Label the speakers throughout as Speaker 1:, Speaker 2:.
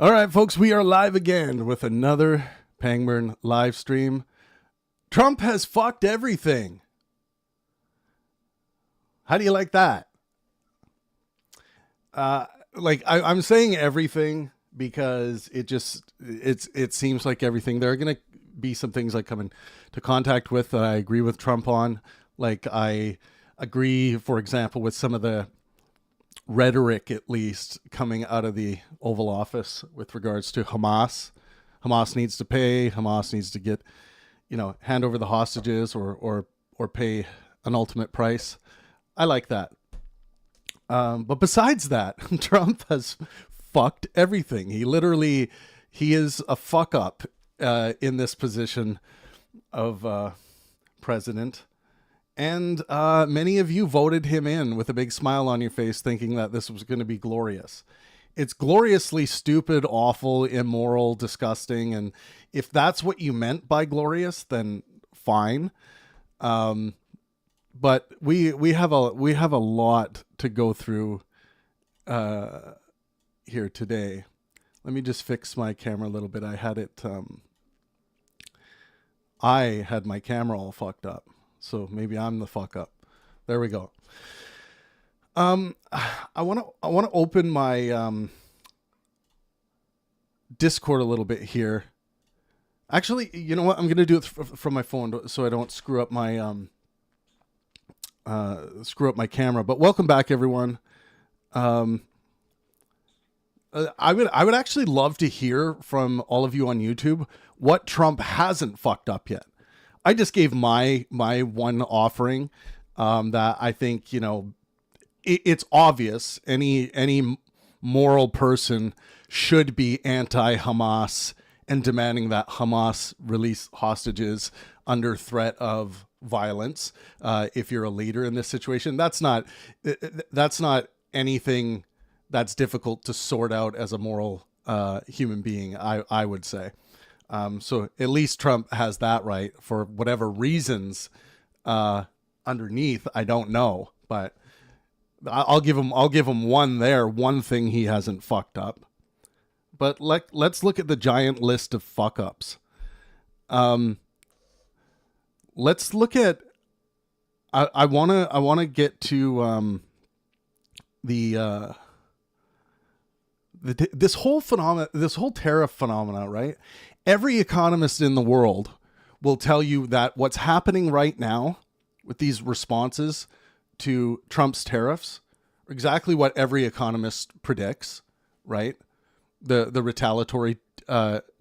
Speaker 1: All right, folks, we are live again with another Pangburn live stream. Trump has fucked everything. How do you like that? I'm saying everything because it seems like everything. There are going to be some things I come into contact with that I agree with Trump on. Like I agree, for example, with some of the rhetoric, at least, coming out of the Oval Office with regards to Hamas. Hamas needs to pay. Hamas needs to get, hand over the hostages or pay an ultimate price. I like that. But besides that, Trump has fucked everything. He is a fuck up in this position of president. And many of you voted him in with a big smile on your face, thinking that this was going to be glorious. It's gloriously stupid, awful, immoral, disgusting. And if that's what you meant by glorious, then fine. But we have a lot to go through here today. Let me just fix my camera a little bit. I had my camera all fucked up. So maybe I'm the fuck up. There we go. I want to open my Discord a little bit here. Actually, you know what? I'm going to do it from my phone so I don't screw up my camera. But welcome back, everyone. I would actually love to hear from all of you on YouTube what Trump hasn't fucked up yet. I just gave my one offering that I think, it's obvious. Any moral person should be anti-Hamas and demanding that Hamas release hostages under threat of violence. If you're a leader in this situation, that's not anything that's difficult to sort out as a moral human being, I would say. So at least Trump has that right. For whatever reasons underneath, I don't know, but I'll give him one thing he hasn't fucked up. But let's look at the giant list of fuck ups. Let's look at. I wanna get to this whole tariff phenomena, right? Every economist in the world will tell you that what's happening right now with these responses to Trump's tariffs are exactly what every economist predicts, right? The retaliatory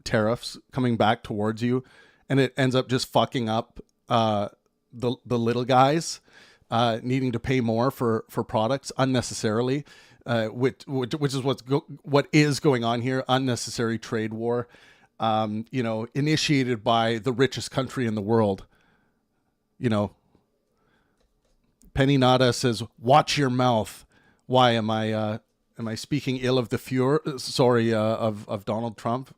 Speaker 1: tariffs coming back towards you, and it ends up just fucking up the little guys needing to pay more for products unnecessarily, which is what is going on here. Unnecessary trade war. Initiated by the richest country in the world. Penny Nada says, "Watch your mouth." Why am I speaking ill of the of Donald Trump?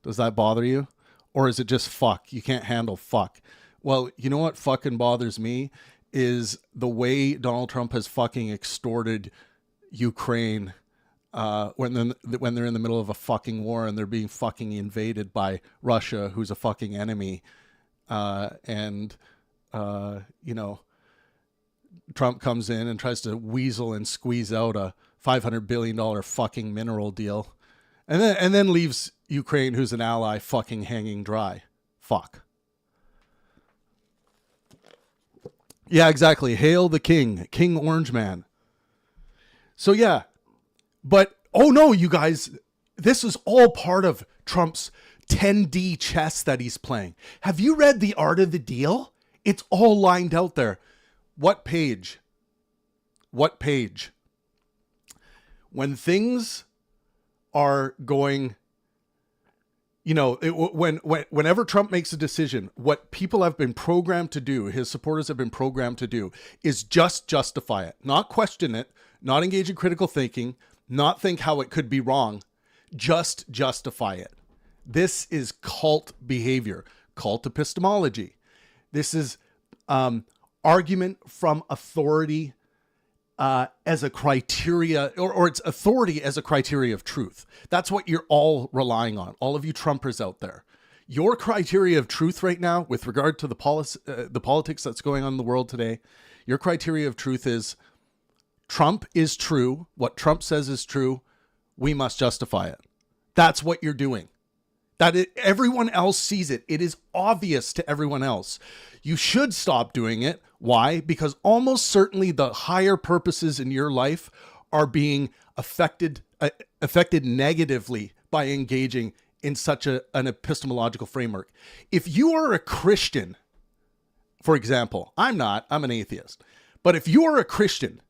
Speaker 1: Does that bother you, or is it just fuck? You can't handle fuck. Well, you know what fucking bothers me is the way Donald Trump has fucking extorted Ukraine. When they're in the middle of a fucking war and they're being fucking invaded by Russia, who's a fucking enemy, Trump comes in and tries to weasel and squeeze out a $500 billion fucking mineral deal, and then leaves Ukraine, who's an ally, fucking hanging dry. Fuck. Yeah, exactly. Hail the king, King Orange Man. So yeah. But, oh no, you guys, this is all part of Trump's 10D chess that he's playing. Have you read The Art of the Deal? It's all lined out there. What page? What page? When things are going, whenever Trump makes a decision, what people have been programmed to do, his supporters have been programmed to do, is just justify it. Not question it, not engage in critical thinking, not think how it could be wrong, just justify it. This is cult behavior, cult epistemology. This is argument from authority as a criteria, or its authority as a criteria of truth. That's what you're all relying on, all of you Trumpers out there. Your criteria of truth right now, with regard to the politics that's going on in the world today, your criteria of truth is Trump is true. What Trump says is true. We must justify it. That's what you're doing. Everyone else sees it. It is obvious to everyone else. You should stop doing it. Why? Because almost certainly the higher purposes in your life are being affected negatively by engaging in such an epistemological framework. If you are a Christian, for example, I'm not, I'm an atheist, but if you are a Christian,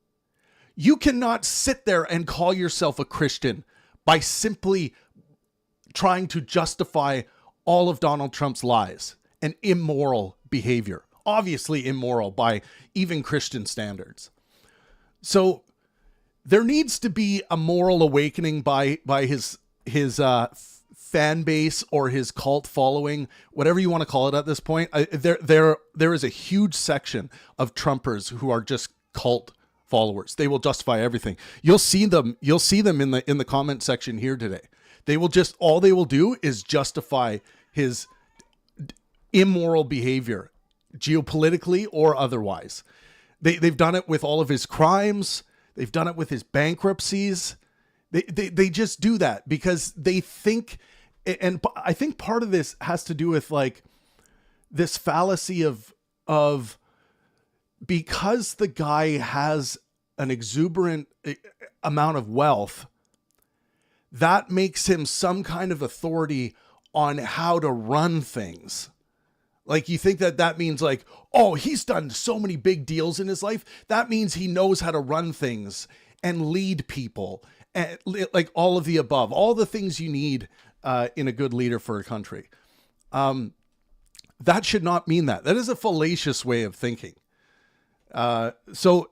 Speaker 1: you cannot sit there and call yourself a Christian by simply trying to justify all of Donald Trump's lies and immoral behavior, obviously immoral by even Christian standards. So there needs to be a moral awakening by his fan base or his cult following, whatever you want to call it at this point. There is a huge section of Trumpers who are just cult followers. They will justify everything. You'll see them in the comment section here today. All they will do is justify his immoral behavior, geopolitically or otherwise. They've done it with all of his crimes. They've done it with his bankruptcies. They just do that because they think, and I think part of this has to do with like this fallacy of because the guy has an exuberant amount of wealth, that makes him some kind of authority on how to run things. Like you think that means like, oh, he's done so many big deals in his life. That means he knows how to run things and lead people, and like all of the above, all the things you need in a good leader for a country. That should not mean that. That is a fallacious way of thinking. So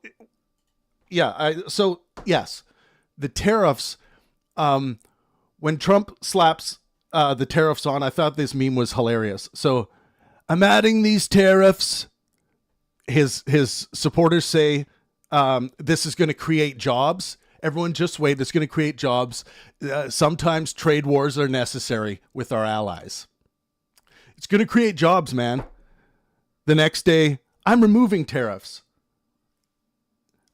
Speaker 1: yes, the tariffs. When Trump slaps the tariffs on, I thought this meme was hilarious. So I'm adding these tariffs. His supporters say this is going to create jobs. Everyone just wait. It's going to create jobs. Sometimes trade wars are necessary with our allies. It's going to create jobs, man. The next day, I'm removing tariffs.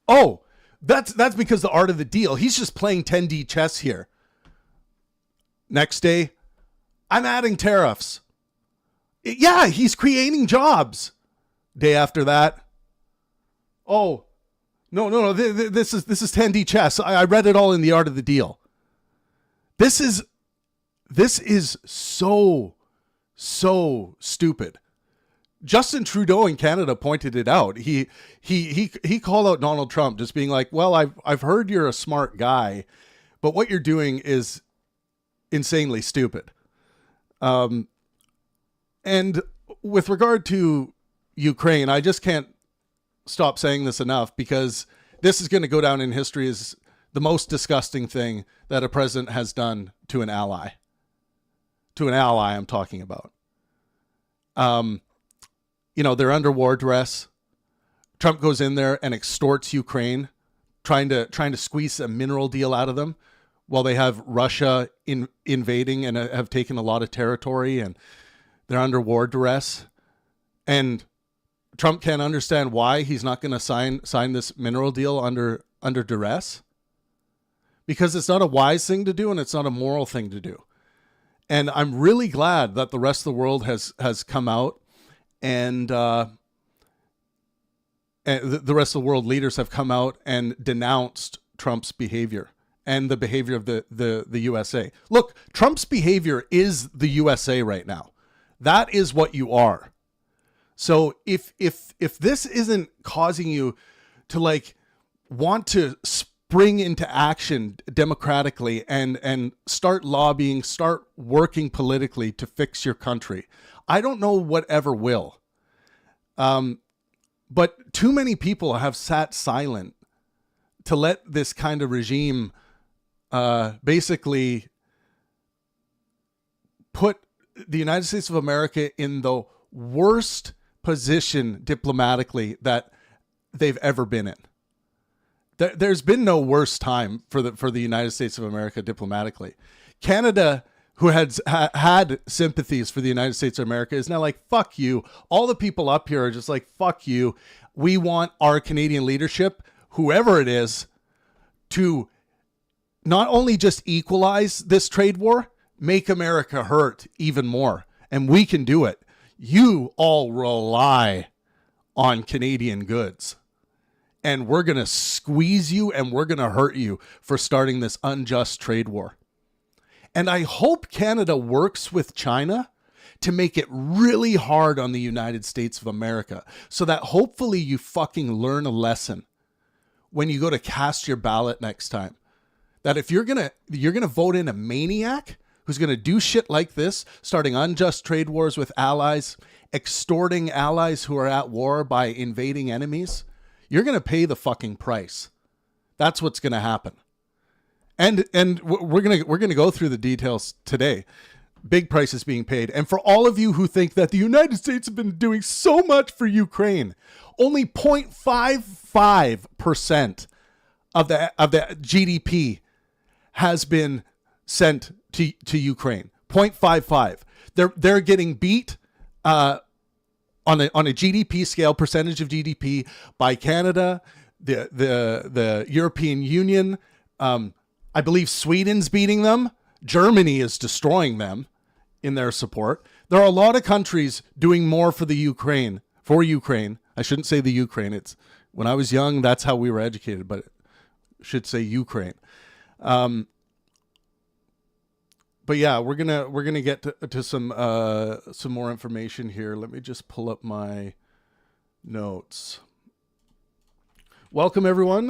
Speaker 1: Oh, that's because the art of the deal. He's just playing 10D chess here. Next day, I'm adding tariffs. Yeah, he's creating jobs. Day after that, oh, no. This is 10D chess. I read it all in the art of the deal. This is so stupid. Justin Trudeau in Canada pointed it out. He called out Donald Trump, just being like, "Well, I've heard you're a smart guy, but what you're doing is insanely stupid." And with regard to Ukraine, I just can't stop saying this enough because this is going to go down in history as the most disgusting thing that a president has done to an ally. To an ally, I'm talking about. They're under war duress. Trump goes in there and extorts Ukraine, trying to squeeze a mineral deal out of them while they have Russia invading and have taken a lot of territory, and they're under war duress. And Trump can't understand why he's not going to sign this mineral deal under duress, because it's not a wise thing to do and it's not a moral thing to do. And I'm really glad that the rest of the world has come out and the rest of the world leaders have come out and denounced Trump's behavior and the behavior of the USA. Look, Trump's behavior is the USA right now. That is what you are. So if this isn't causing you to like want to spring into action democratically and start lobbying, start working politically to fix your country, I don't know whatever will. But too many people have sat silent to let this kind of regime basically put the United States of America in the worst position diplomatically that they've ever been in. There's been no worse time for the United States of America diplomatically. Canada, who had sympathies for the United States of America, is now like, fuck you. All the people up here are just like, fuck you. We want our Canadian leadership, whoever it is, to not only just equalize this trade war, make America hurt even more. And we can do it. You all rely on Canadian goods. And we're going to squeeze you and we're going to hurt you for starting this unjust trade war. And I hope Canada works with China to make it really hard on the United States of America so that hopefully you fucking learn a lesson when you go to cast your ballot next time. That if you're going to vote in a maniac who's going to do shit like this, starting unjust trade wars with allies, extorting allies who are at war by invading enemies, you're going to pay the fucking price. That's what's going to happen. And we're going to go through the details today. Big prices being paid. And for all of you who think that the United States have been doing so much for Ukraine, only 0.55% of the GDP has been sent to Ukraine. 0.55. They're getting beat on a GDP scale, percentage of GDP, by Canada, the European Union. I believe Sweden's beating them. Germany is destroying them in their support. There are a lot of countries doing more for Ukraine. I shouldn't say the Ukraine. It's when I was young, that's how we were educated, but I should say Ukraine. But yeah, we're gonna get to some more information here. Let me just pull up my notes. Welcome everyone.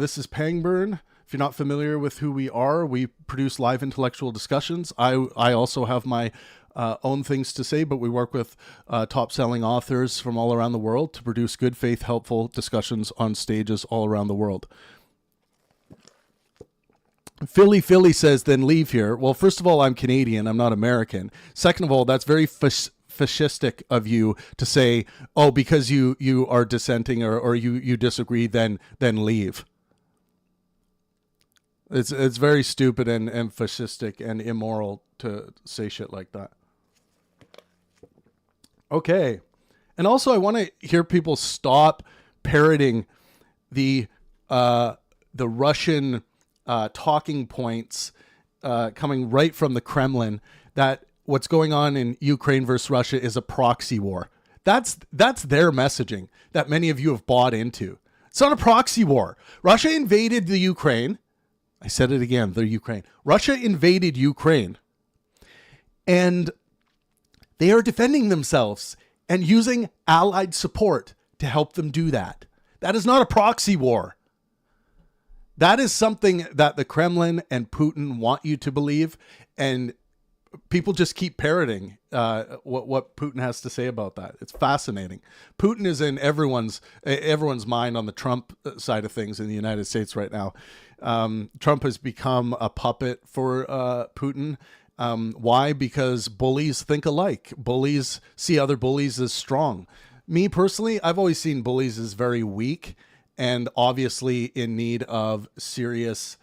Speaker 1: This is Pangburn. If you're not familiar with who we are, we produce live intellectual discussions. I also have my own things to say, but we work with top-selling authors from all around the world to produce good faith, helpful discussions on stages all around the world. Philly says, then leave here. Well, first of all, I'm Canadian. I'm not American. Second of all, that's very fascistic of you to say, oh, because you are dissenting or you disagree, then leave. It's very stupid and fascistic and immoral to say shit like that. Okay. And also I want to hear people stop parroting the Russian talking points coming right from the Kremlin that what's going on in Ukraine versus Russia is a proxy war. That's their messaging that many of you have bought into. It's not a proxy war. Russia invaded the Ukraine. I said it again, the Ukraine. Russia invaded Ukraine. And they are defending themselves and using allied support to help them do that. That is not a proxy war. That is something that the Kremlin and Putin want you to believe, and people just keep parroting what Putin has to say about that. It's fascinating. Putin is in everyone's mind on the Trump side of things in the United States right now. Trump has become a puppet for Putin. Why? Because bullies think alike. Bullies see other bullies as strong. Me personally, I've always seen bullies as very weak and obviously in need of serious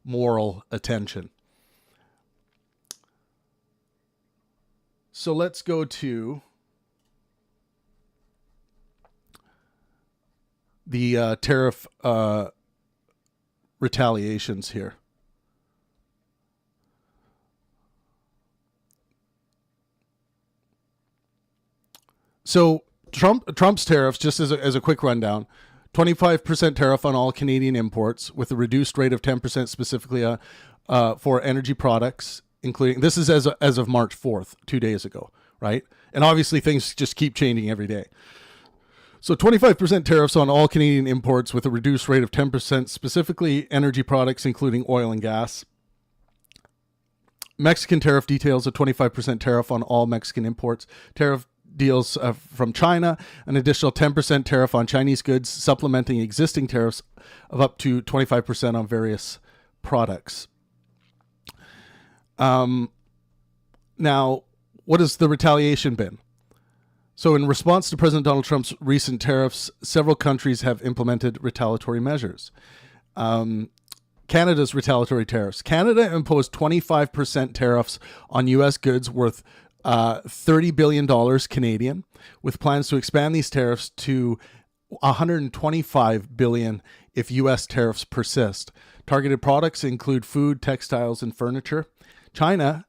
Speaker 1: moral attention. So let's go to the tariff retaliations here. So Trump's tariffs, just as a quick rundown, 25% tariff on all Canadian imports with a reduced rate of 10% specifically for energy products, including, this is as of March 4th, 2 days ago, right? And obviously things just keep changing every day. So 25% tariffs on all Canadian imports with a reduced rate of 10%, specifically energy products, including oil and gas. Mexican tariff details a 25% tariff on all Mexican imports. Tariff deals from China, an additional 10% tariff on Chinese goods, supplementing existing tariffs of up to 25% on various products. Now, what has the retaliation been? So in response to President Donald Trump's recent tariffs, several countries have implemented retaliatory measures. Canada's retaliatory tariffs. Canada imposed 25% tariffs on U.S. goods worth $30 billion Canadian, with plans to expand these tariffs to $125 billion if U.S. tariffs persist. Targeted products include food, textiles, and furniture. China,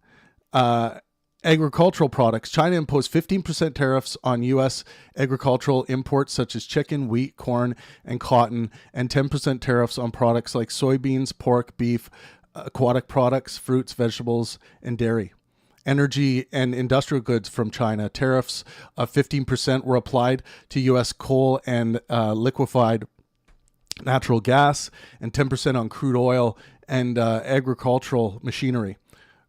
Speaker 1: agricultural products. China imposed 15% tariffs on U.S. agricultural imports such as chicken, wheat, corn, and cotton, and 10% tariffs on products like soybeans, pork, beef, aquatic products, fruits, vegetables, and dairy. Energy and industrial goods from China. Tariffs of 15% were applied to U.S. coal and liquefied natural gas, and 10% on crude oil and agricultural machinery.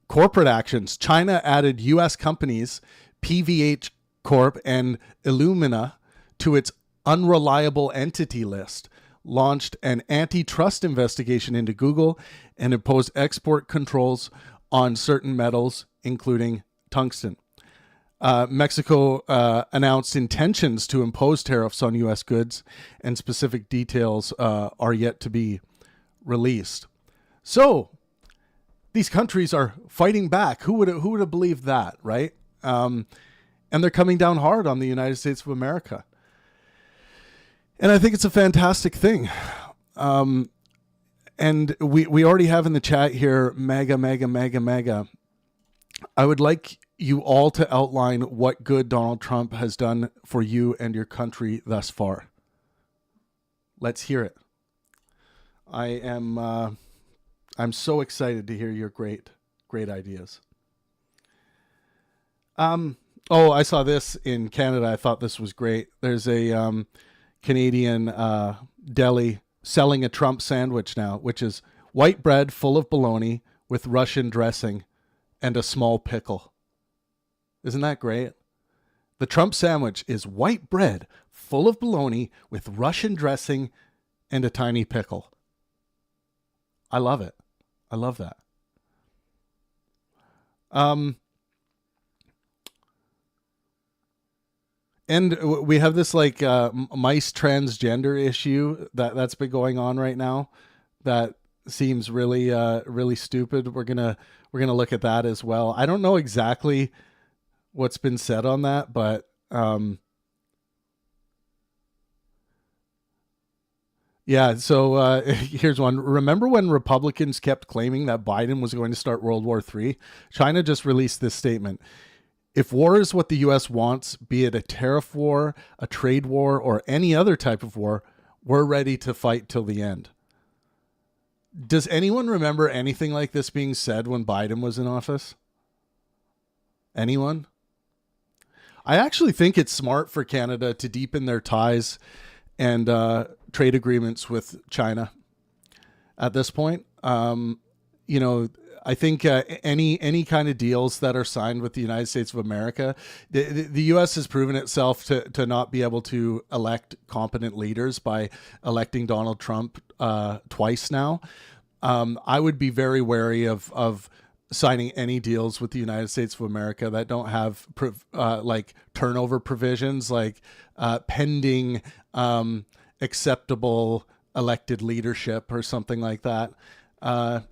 Speaker 1: Corporate actions. China added U.S. companies PVH Corp and Illumina to its unreliable entity list, launched an antitrust investigation into Google, and imposed export controls on certain metals, including tungsten. Mexico announced intentions to impose tariffs on U.S. goods, and specific details are yet to be released. So, these countries are fighting back. Who would have believed that, right? And they're coming down hard on the United States of America. And I think it's a fantastic thing. And we already have in the chat here, mega. I would like you all to outline what good Donald Trump has done for you and your country thus far. Let's hear it. I'm so excited to hear your great ideas. I saw this in Canada. I thought this was great. There's a Canadian deli selling a Trump sandwich now, which is white bread full of bologna with Russian dressing and a small pickle. Isn't that great? The Trump sandwich is white bread full of bologna with Russian dressing and a tiny pickle. I love it. I love that. And we have this like mice transgender issue that's been going on right now that seems really really stupid. We're gonna look at that as well. I don't know exactly what's been said on that, but yeah, so here's one. Remember when Republicans kept claiming that Biden was going to start World War III? China just released this statement. If war is what the U.S. wants, be it a tariff war, a trade war, or any other type of war, we're ready to fight till the end. Does anyone remember anything like this being said when Biden was in office? Anyone? I actually think it's smart for Canada to deepen their ties and trade agreements with China at this point. I think any kind of deals that are signed with the United States of America, the U.S. has proven itself to not be able to elect competent leaders by electing Donald Trump twice now. I would be very wary of signing any deals with the United States of America that don't have like turnover provisions, like pending acceptable elected leadership or something like that. The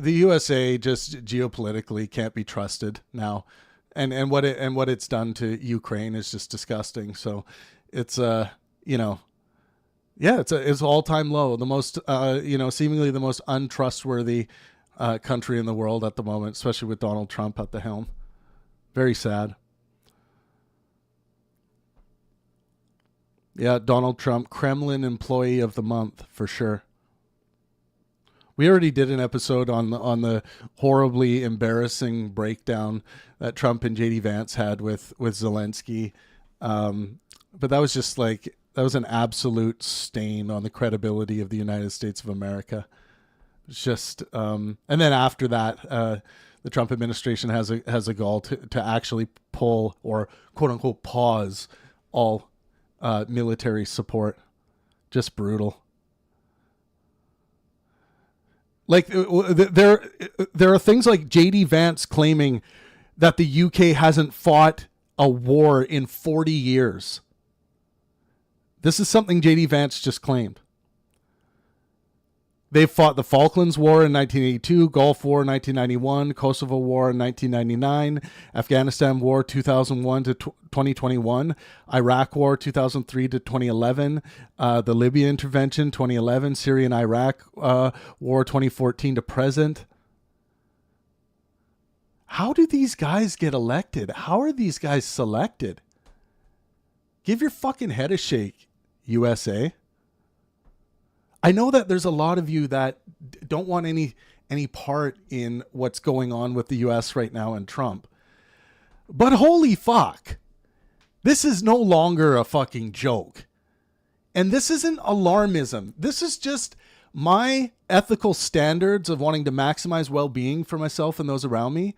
Speaker 1: USA just geopolitically can't be trusted now, and what it's done to Ukraine is just disgusting. So it's it's all-time low, the most seemingly the most untrustworthy country in the world at the moment, especially with Donald Trump at the helm. Very sad. Yeah, Donald Trump, Kremlin Employee of the Month for sure. We already did an episode on the horribly embarrassing breakdown that Trump and JD Vance had with Zelensky, but that was just that was an absolute stain on the credibility of the United States of America. It's just, and then after that, the Trump administration has a goal to actually pull or quote unquote pause all military support. Just brutal. Like there are things like JD Vance claiming that the UK hasn't fought a war in 40 years. This is something J.D. Vance just claimed. They fought the Falklands War in 1982, Gulf War in 1991, Kosovo War in 1999, Afghanistan War 2001 to 2021, Iraq War 2003 to 2011, the Libya intervention 2011, Syria and Iraq War 2014 to present. How do these guys get elected? How are these guys selected? Give your fucking head a shake, USA. I know that there's a lot of you that don't want any part in what's going on with the US right now and Trump. But holy fuck. This is no longer a fucking joke. And this isn't alarmism. This is just my ethical standards of wanting to maximize well-being for myself and those around me,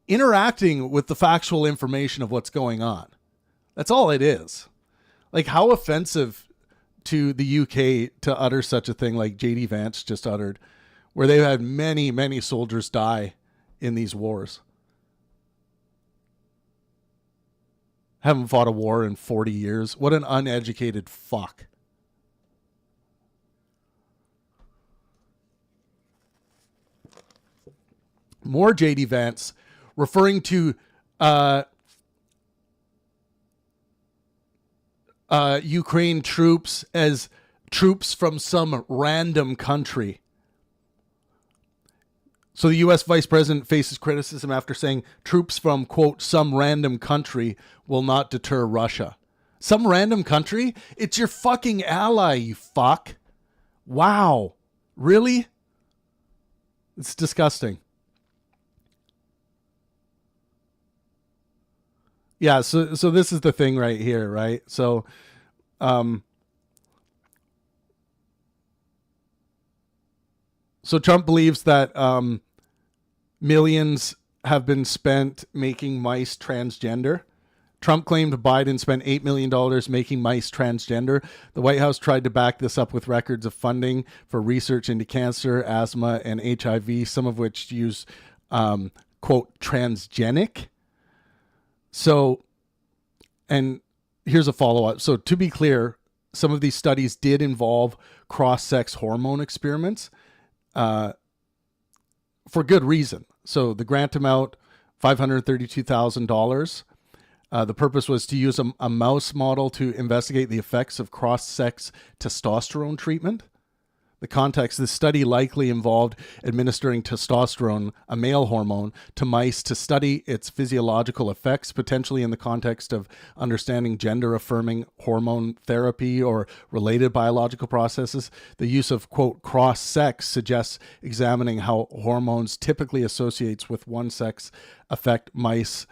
Speaker 1: interacting with the factual information of what's going on. That's all it is. Like, how offensive to the UK to utter such a thing like J.D. Vance just uttered, where they've had many, many soldiers die in these wars. Haven't fought a war in 40 years. What an uneducated fuck. More J.D. Vance referring to Ukraine troops as troops from some random country. So the U.S. vice president faces criticism after saying troops from, quote, some random country will not deter Russia. Some random country? It's your fucking ally, you fuck. Wow. Really? It's disgusting. Yeah, so this is the thing right here, right? So Trump believes that millions have been spent making mice transgender. Trump claimed Biden spent $8 million making mice transgender. The White House tried to back this up with records of funding for research into cancer, asthma, and HIV, some of which use, quote, transgenic. So, and here's a follow-up. So to be clear, some of these studies did involve cross-sex hormone experiments for good reason. So the grant amount, $532,000. The purpose was to use a mouse model to investigate the effects of cross-sex testosterone treatment. The context, this study likely involved administering testosterone, a male hormone, to mice to study its physiological effects, potentially in the context of understanding gender-affirming hormone therapy or related biological processes. The use of, quote, cross-sex suggests examining how hormones typically associates with one sex affect mice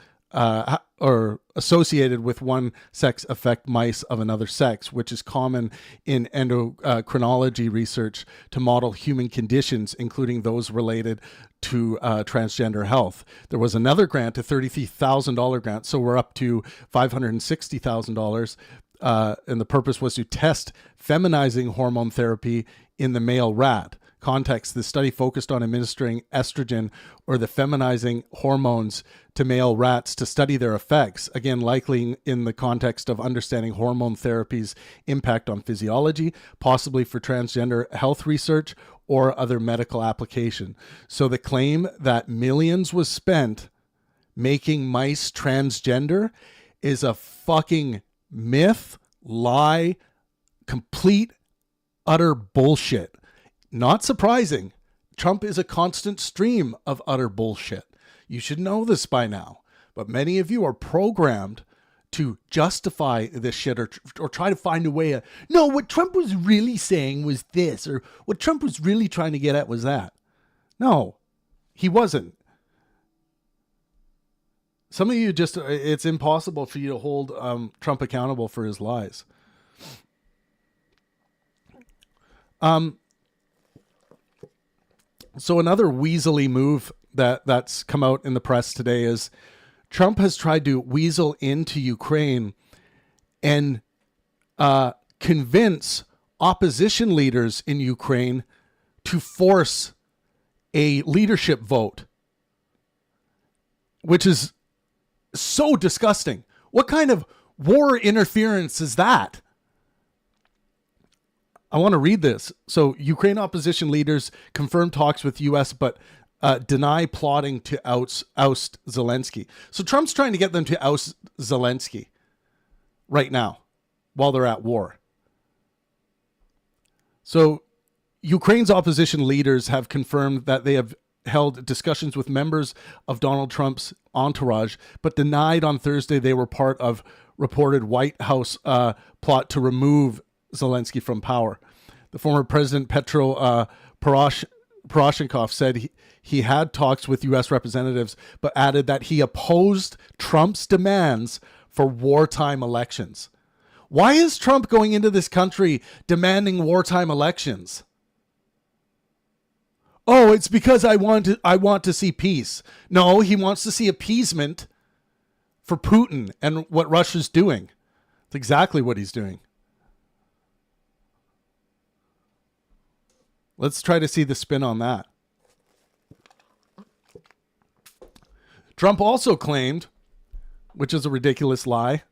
Speaker 1: or associated with one sex affect mice of another sex, which is common in endocrinology research to model human conditions, including those related to transgender health. There was another grant, a $33,000 grant, so we're up to $560,000, and the purpose was to test feminizing hormone therapy in the male rat. Context, the study focused on administering estrogen or the feminizing hormones to male rats to study their effects, again, likely in the context of understanding hormone therapy's impact on physiology, possibly for transgender health research or other medical application. So the claim that millions was spent making mice transgender is a fucking myth, lie, complete, utter bullshit. Not surprising. Trump is a constant stream of utter bullshit. You should know this by now. But many of you are programmed to justify this shit or try to find a way of, no, what Trump was really saying was this, or what Trump was really trying to get at was that. No, he wasn't. Some of you just, it's impossible for you to hold Trump accountable for his lies. So another weaselly move that's come out in the press today is Trump has tried to weasel into Ukraine and convince opposition leaders in Ukraine to force a leadership vote, which is So disgusting. What kind of war interference is that? I want to read this. So Ukraine opposition leaders confirm talks with U.S. but deny plotting to oust Zelensky. So Trump's trying to get them to oust Zelensky right now while they're at war. So Ukraine's opposition leaders have confirmed that they have held discussions with members of Donald Trump's entourage, but denied on Thursday they were part of reported White House plot to remove Zelensky from power. The former president Petro Poroshenko said he had talks with U.S. representatives, but added that he opposed Trump's demands for wartime elections. Why is Trump going into this country demanding wartime elections? Oh, it's because I want to see peace. No, he wants to see appeasement for Putin and what Russia's doing. That's exactly what he's doing. Let's try to see the spin on that. Trump also claimed, which is a ridiculous lie,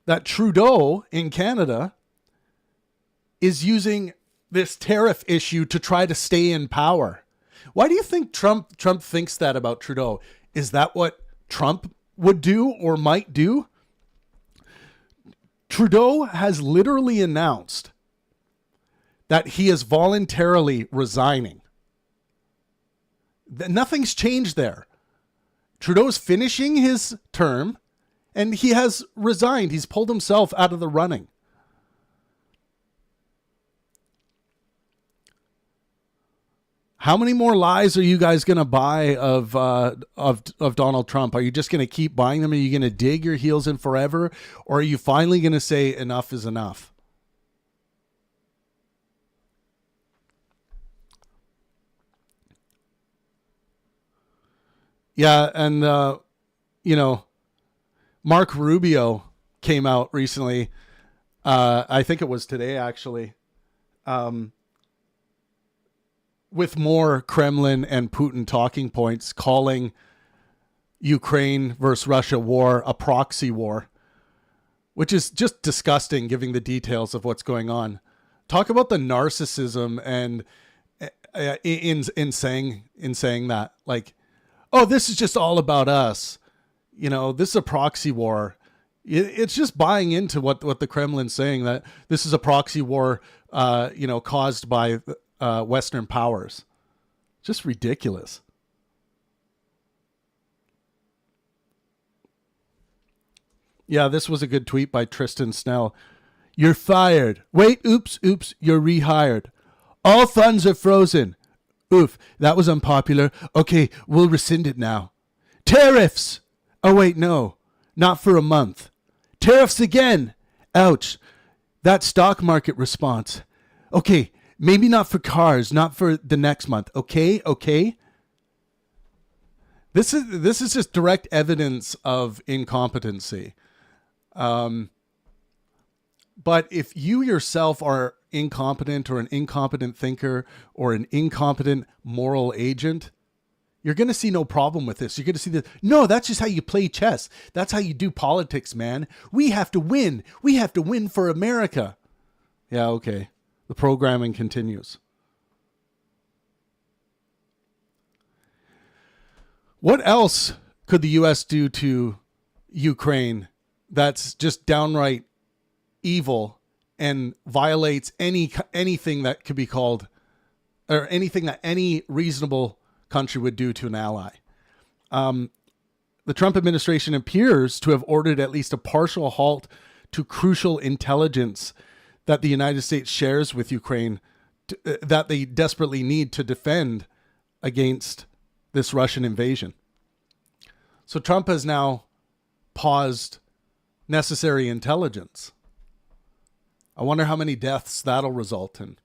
Speaker 1: that Trudeau in Canada is using this tariff issue to try to stay in power. Why do you think Trump thinks that about Trudeau? Is that what Trump would do or might do? Trudeau has literally announced that he is voluntarily resigning. Nothing's changed there. Trudeau's finishing his term and he has resigned. He's pulled himself out of the running. How many more lies are you guys going to buy of Donald Trump? Are you just going to keep buying them? Are you going to dig your heels in forever? Or are you finally going to say enough is enough? Yeah, and, Mark Rubio came out recently. I think it was today, actually. With more Kremlin and Putin talking points, calling Ukraine versus Russia war a proxy war, which is just disgusting, given the details of what's going on. Talk about the narcissism and in saying that, like, oh, this is just all about us. This is a proxy war. It's just buying into what the Kremlin's saying, that this is a proxy war, caused by Western powers. Just ridiculous. Yeah, this was a good tweet by Tristan Snell. You're fired. Wait, oops, you're rehired. All funds are frozen. Oof, that was unpopular. Okay, we'll rescind it now. Tariffs! Oh, wait, no. Not for a month. Tariffs again! Ouch. That stock market response. Okay, maybe not for cars, not for the next month. Okay? This is just direct evidence of incompetency. But if you yourself are incompetent or an incompetent thinker or an incompetent moral agent, you're going to see no problem with this. You're going to see that, no, that's just how you play chess. That's how you do politics, man. We have to win. We have to win for America. Yeah, okay. The programming continues. What else could the U.S. do to Ukraine that's just downright evil and violates anything that could be called, or anything that any reasonable country would do to an ally? The Trump administration appears to have ordered at least a partial halt to crucial intelligence that the United States shares with Ukraine, that they desperately need to defend against this Russian invasion. So Trump has now paused necessary intelligence. I wonder how many deaths that'll result in.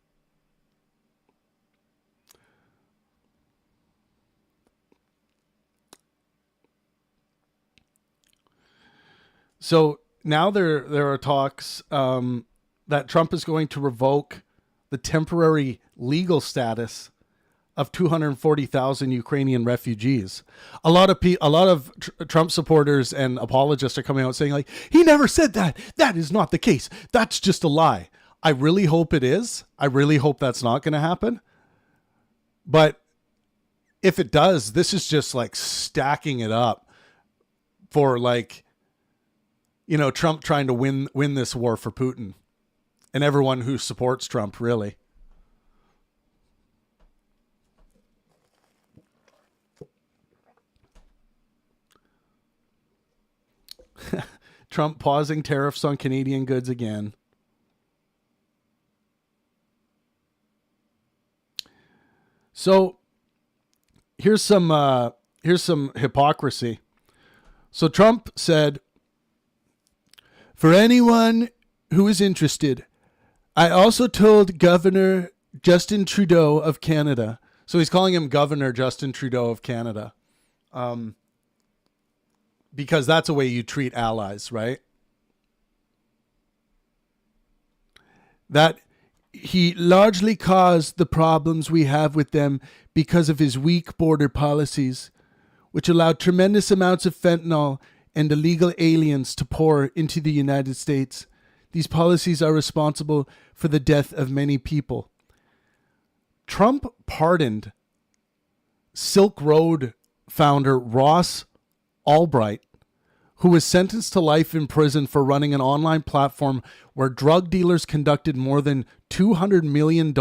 Speaker 1: So now there are talks that Trump is going to revoke the temporary legal status of 240,000 Ukrainian refugees. A lot of Trump supporters and apologists are coming out saying, like, he never said that. That is not the case. That's just a lie. I really hope it is. I really hope that's not going to happen. But if it does, this is just like stacking it up for, like, you know, Trump trying to win this war for Putin and everyone who supports Trump, really. Trump pausing tariffs on Canadian goods again. So here's some hypocrisy. So Trump said, for anyone who is interested, I also told Governor Justin Trudeau of Canada. So he's calling him Governor Justin Trudeau of Canada. Because that's the way you treat allies, right? That he largely caused the problems we have with them because of his weak border policies, which allowed tremendous amounts of fentanyl and illegal aliens to pour into the United States. These policies are responsible for the death of many people. Trump pardoned Silk Road founder Ross Albright, who was sentenced to life in prison for running an online platform where drug dealers conducted more than $200 million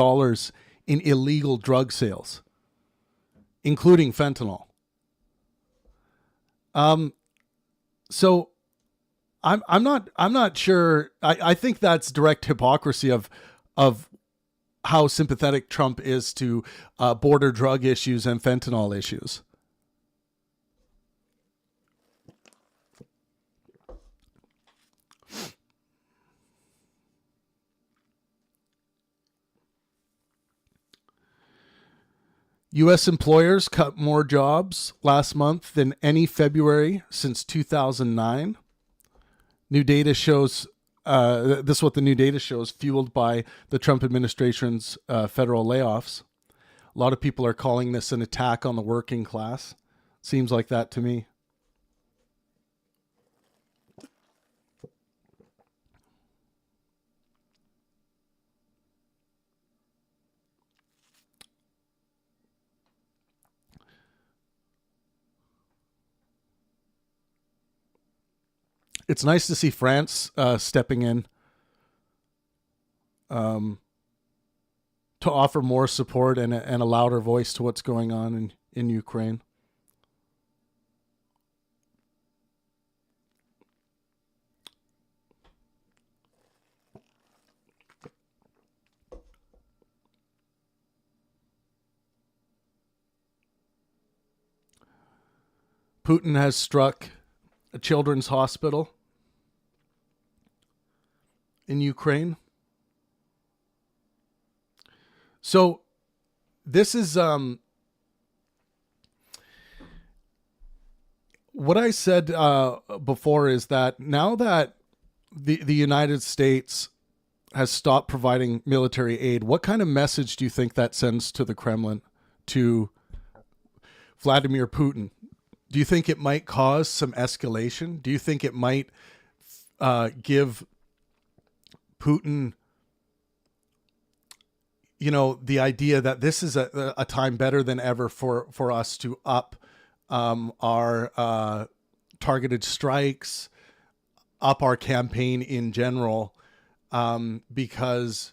Speaker 1: in illegal drug sales, including fentanyl. So I'm not sure. I think that's direct hypocrisy of how sympathetic Trump is to border drug issues and fentanyl issues. U.S. employers cut more jobs last month than any February since 2009. New data shows, this is what the new data shows, fueled by the Trump administration's federal layoffs. A lot of people are calling this an attack on the working class. Seems like that to me. It's nice to see France stepping in to offer more support and a louder voice to what's going on in Ukraine. Putin has struck a children's hospital in Ukraine. So this is what I said before is that now that the United States has stopped providing military aid, what kind of message do you think that sends to the Kremlin, to Vladimir Putin? Do you think it might cause some escalation? Do you think it might give Putin, you know, the idea that this is a time better than ever for us to up our targeted strikes, up our campaign in general, because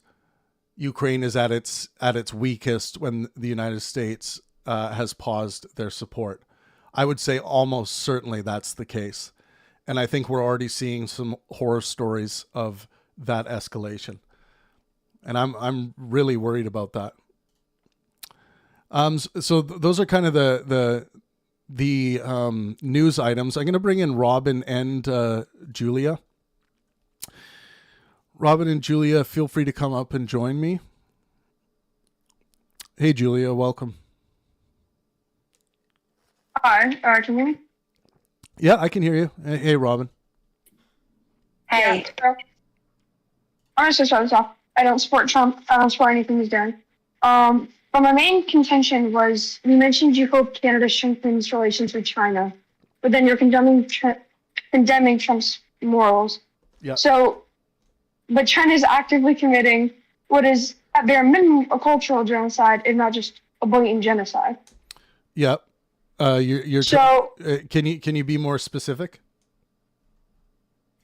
Speaker 1: Ukraine is at its weakest when the United States has paused their support? I would say almost certainly that's the case. And I think we're already seeing some horror stories of that escalation. And I'm really worried about that. So those are kind of the news items. I'm going to bring in Robin and Julia. Robin and Julia, feel free to come up and join me. Hey, Julia, welcome.
Speaker 2: Hi, can you hear me?
Speaker 1: Yeah, I can hear you. Hey, Robin.
Speaker 2: Hey. Yeah, I'm just start this off. I don't support Trump. I don't support anything he's doing. But my main contention was you mentioned you hope Canada strengthens relations with China, but then you're condemning Trump's morals.
Speaker 1: Yeah.
Speaker 2: So, but China is actively committing what is at bare minimum a cultural genocide, if not just a blatant genocide.
Speaker 1: Yeah. You're
Speaker 2: So,
Speaker 1: can you be more specific?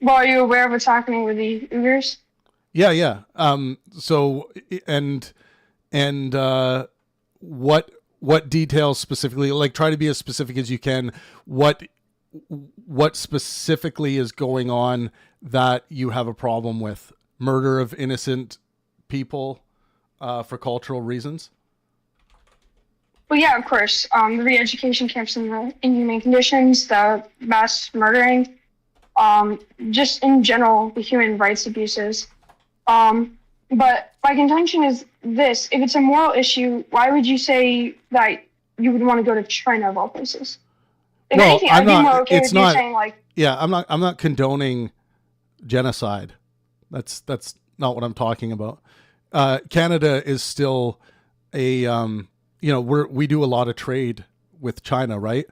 Speaker 2: well, are you aware of what's happening with the Uyghurs?
Speaker 1: Yeah, yeah. So and what details specifically? Like, try to be as specific as you can. What specifically is going on that you have a problem with? Murder of innocent people for cultural reasons?
Speaker 2: Well, yeah, of course. The re-education camps and the inhumane conditions, the mass murdering, just in general, the human rights abuses. But my contention is this: if it's a moral issue, why would you say that you would want to go to China of all places? If
Speaker 1: Well,
Speaker 2: anything,
Speaker 1: I'm
Speaker 2: I'd be
Speaker 1: not.
Speaker 2: more okay
Speaker 1: It's
Speaker 2: with you
Speaker 1: not.
Speaker 2: saying like,
Speaker 1: Yeah, I'm not condoning genocide. That's not what I'm talking about. Canada is still a we do a lot of trade with China, right?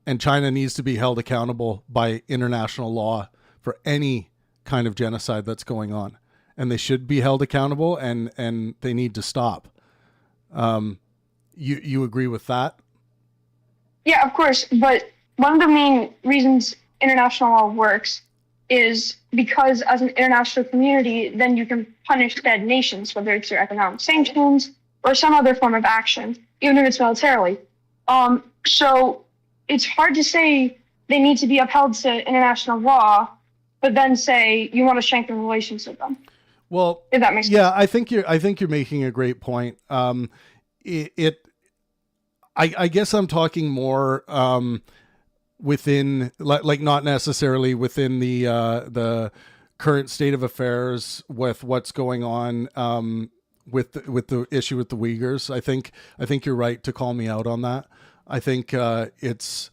Speaker 1: And China needs to be held accountable by international law for any kind of genocide that's going on, and they should be held accountable, and they need to stop. You agree with that?
Speaker 2: yeah, of course. But one of the main reasons international law works is because as an international community, then you can punish dead nations, whether it's through economic sanctions or some other form of action, even if it's militarily. So it's hard to say they need to be upheld to international law, but then say you want to strengthen relations with them.
Speaker 1: Well,
Speaker 2: if that makes sense.
Speaker 1: Yeah, I think you're making a great point. I guess I'm talking more within, like not necessarily within the current state of affairs with what's going on with the issue with the Uyghurs. I think you're right to call me out on that. I think this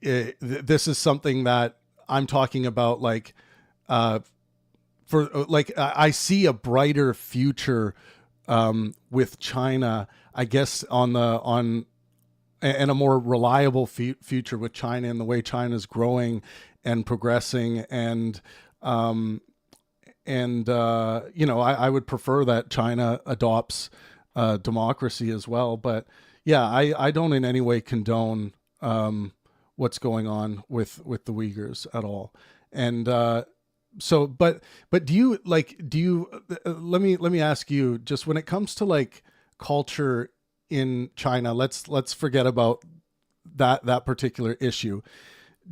Speaker 1: is something that I'm talking about, like I see a brighter future with China, I guess, and a more reliable future with China and the way China's growing and progressing, and I would prefer that China adopts democracy as well. But yeah, I don't in any way condone what's going on with the Uyghurs at all. And so, but do you let me ask you, just when it comes to like culture in China, let's forget about that particular issue.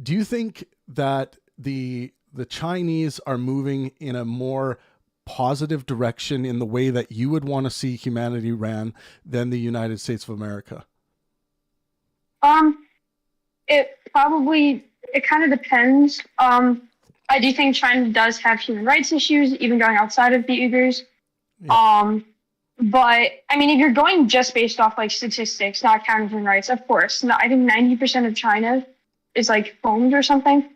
Speaker 1: Do you think that the Chinese are moving in a more positive direction in the way that you would want to see humanity ran than the United States of America?
Speaker 2: It kind of depends. I do think China does have human rights issues, even going outside of the Uyghurs. Yeah. But I mean, if you're going just based off like statistics, not counting human rights, of course. No, I think 90% of China is like owned or something.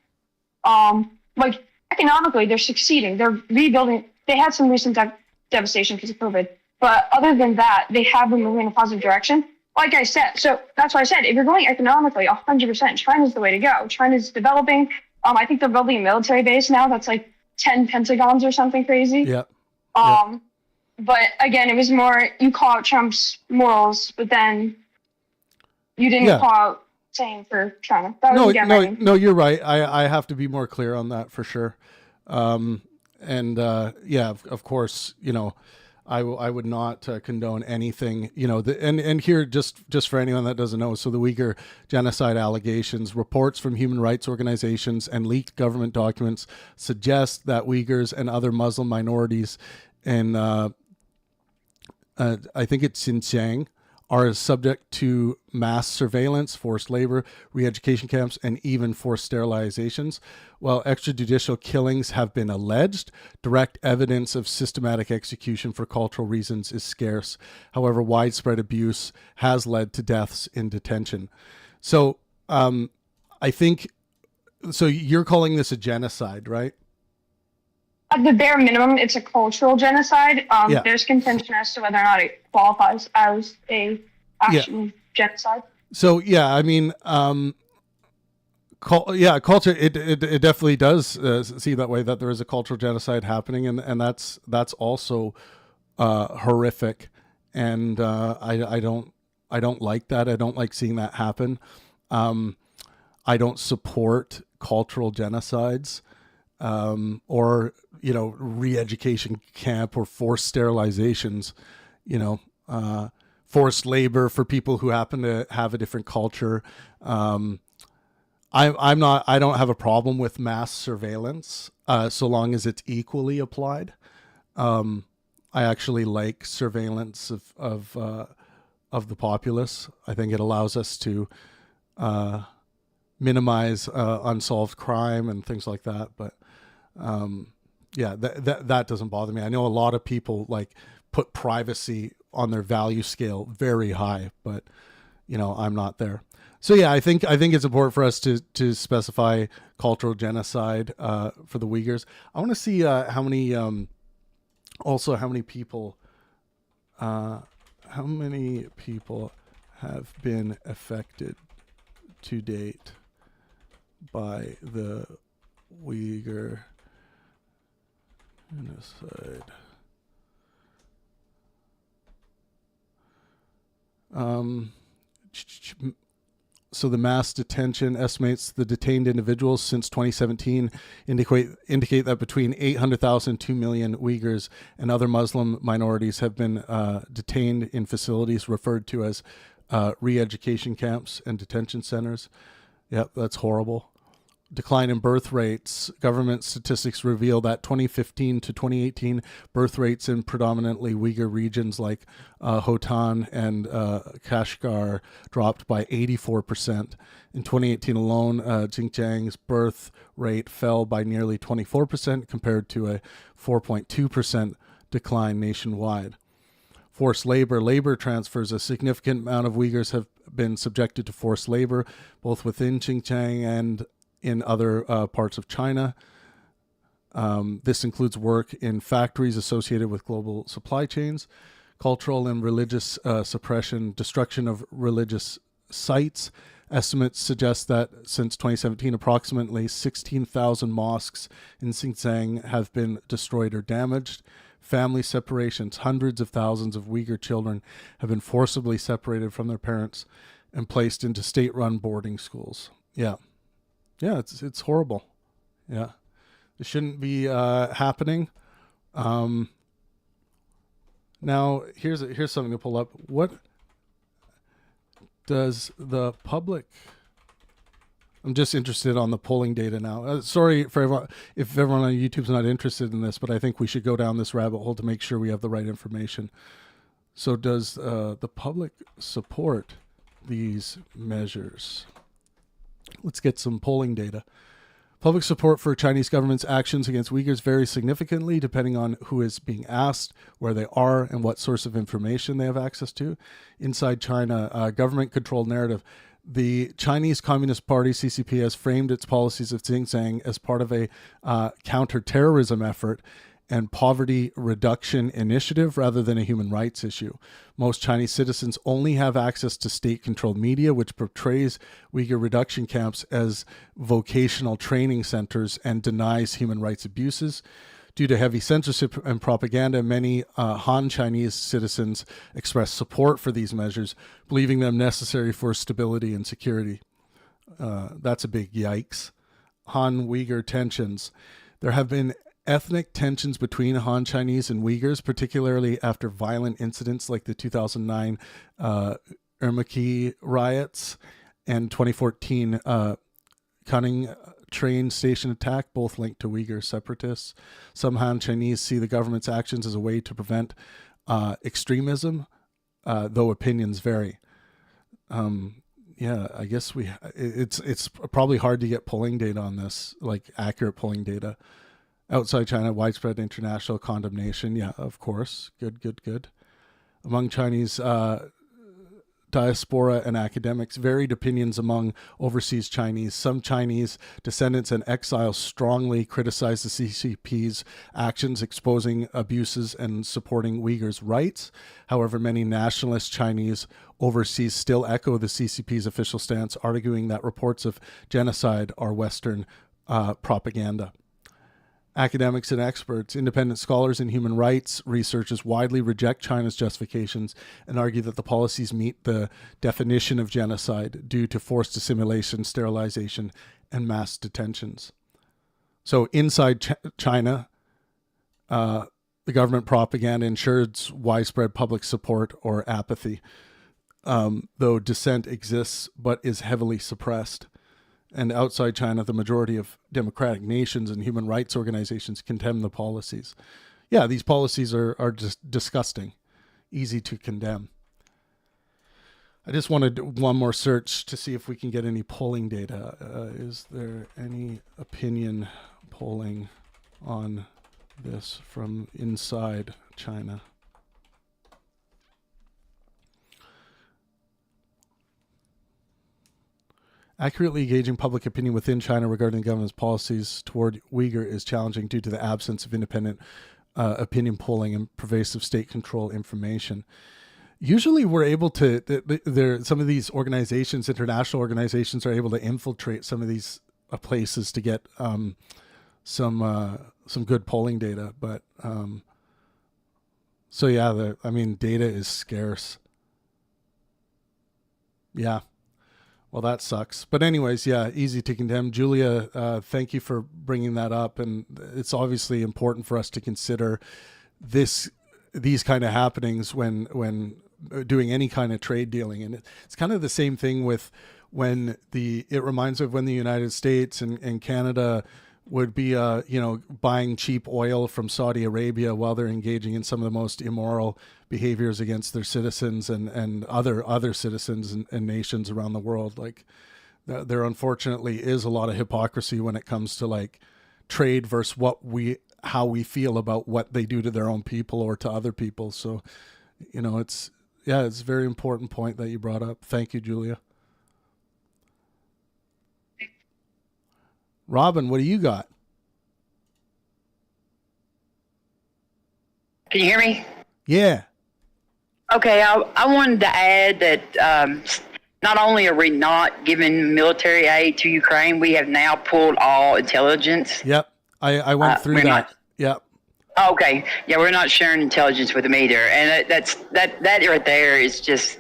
Speaker 2: Like economically, they're succeeding. They're rebuilding. They had some recent devastation because of COVID, but other than that, they have been moving in a positive direction. Like I said, so that's why I said if you're going economically, 100%, China's the way to go. China's developing. I think they're building a military base now that's like 10 pentagons or something crazy.
Speaker 1: Yeah.
Speaker 2: But again, it was more you call out Trump's morals, but then you didn't call out saying for China. That was
Speaker 1: no, you're right. I have to be more clear on that for sure. Of course, I would not condone anything, and here, just for anyone that doesn't know, so the Uyghur genocide allegations, reports from human rights organizations and leaked government documents suggest that Uyghurs and other Muslim minorities in, I think it's Xinjiang, are subject to mass surveillance, forced labor, re-education camps, and even forced sterilizations. While extrajudicial killings have been alleged, direct evidence of systematic execution for cultural reasons is scarce. However, widespread abuse has led to deaths in detention. So I think, so you're calling this a genocide, right?
Speaker 2: at the bare minimum, it's a cultural genocide. There's contention as to whether or not it qualifies as a actual genocide.
Speaker 1: So yeah, I mean, culture. It definitely does see that way, that there is a cultural genocide happening, and that's also horrific, and I don't like that. I don't like seeing that happen. I don't support cultural genocides, or re-education camp or forced sterilizations, forced labor for people who happen to have a different culture. I don't have a problem with mass surveillance, so long as it's equally applied. I actually like surveillance of the populace. I think it allows us to minimize unsolved crime and things like that. But that doesn't bother me. I know a lot of people like put privacy on their value scale very high, but I'm not there. So yeah, I think it's important for us to specify cultural genocide for the Uyghurs. I want to see how many people have been affected to date by the Uyghur genocide. So the mass detention estimates the detained individuals since 2017 indicate that between 800,000 and 2 million Uyghurs and other Muslim minorities have been detained in facilities referred to as re-education camps and detention centers. Yep, that's horrible. Decline in birth rates. Government statistics reveal that 2015 to 2018 birth rates in predominantly Uyghur regions like Halting and Kashgar dropped by 84%. In 2018 alone, Xinjiang's birth rate fell by nearly 24% compared to a 4.2% decline nationwide. Forced labor transfers. A significant amount of Uyghurs have been subjected to forced labor, both within Xinjiang and in other parts of China. This includes work in factories associated with global supply chains, cultural and religious suppression, destruction of religious sites. Estimates suggest that since 2017, approximately 16,000 mosques in Xinjiang have been destroyed or damaged. Family separations. Hundreds of thousands of Uyghur children have been forcibly separated from their parents and placed into state-run boarding schools. Yeah, it's horrible. Yeah, it shouldn't be happening. Now, here's something to pull up. What does the public... I'm just interested on the polling data now. Sorry for everyone, if everyone on YouTube's not interested in this, but I think we should go down this rabbit hole to make sure we have the right information. So does the public support these measures? Let's get some polling data. Public support for Chinese government's actions against Uyghurs varies significantly depending on who is being asked, where they are, and what source of information they have access to. Inside China, government-controlled narrative. The Chinese Communist Party, CCP, has framed its policies of Xinjiang as part of a counter-terrorism effort and poverty reduction initiative rather than a human rights issue. Most Chinese citizens only have access to state-controlled media, which portrays Uyghur reduction camps as vocational training centers and denies human rights abuses. Due to heavy censorship and propaganda, many Han Chinese citizens express support for these measures, believing them necessary for stability and security. That's a big yikes. Han-Uyghur tensions. There have been ethnic tensions between Han Chinese and Uyghurs, particularly after violent incidents like the 2009 Urumqi riots and 2014 Cunning train station attack, both linked to Uyghur separatists. Some Han Chinese see the government's actions as a way to prevent extremism, though opinions vary. I guess it's probably hard to get polling data on this, like accurate polling data. Outside China, widespread international condemnation. Yeah, of course. Good. Among Chinese diaspora and academics, varied opinions among overseas Chinese. Some Chinese descendants and exiles strongly criticize the CCP's actions, exposing abuses and supporting Uyghurs' rights. However, many nationalist Chinese overseas still echo the CCP's official stance, arguing that reports of genocide are Western propaganda. Academics and experts, independent scholars and human rights researchers widely reject China's justifications and argue that the policies meet the definition of genocide due to forced assimilation, sterilization, and mass detentions. So inside China, the government propaganda ensures widespread public support or apathy, though dissent exists but is heavily suppressed. And outside China, the majority of democratic nations and human rights organizations condemn the policies. Yeah, these policies are just disgusting, easy to condemn. I just wanted one more search to see if we can get any polling data. Is there any opinion polling on this from inside China? Accurately gauging public opinion within China regarding the government's policies toward Uyghur is challenging due to the absence of independent opinion polling and pervasive state control information. Usually we're able to, some of these organizations, international organizations, are able to infiltrate some of these places to get some good polling data. But so yeah, data is scarce. Yeah. Well, that sucks. But anyways, yeah, easy to condemn. Julia, thank you for bringing that up. And it's obviously important for us to consider these kind of happenings when doing any kind of trade dealing. And it's kind of the same thing with it reminds me of when the United States and Canada would be, buying cheap oil from Saudi Arabia while they're engaging in some of the most immoral behaviors against their citizens and other citizens and nations around the world. Like there unfortunately is a lot of hypocrisy when it comes to like trade versus how we feel about what they do to their own people or to other people. So, it's a very important point that you brought up. Thank you, Julia. Robin, what do you got?
Speaker 3: Can you hear me?
Speaker 1: Yeah.
Speaker 3: Okay, I wanted to add that not only are we not giving military aid to Ukraine, we have now pulled all intelligence.
Speaker 1: Yep, I went through that. Yep.
Speaker 3: Okay, yeah, we're not sharing intelligence with them either, and that right there is just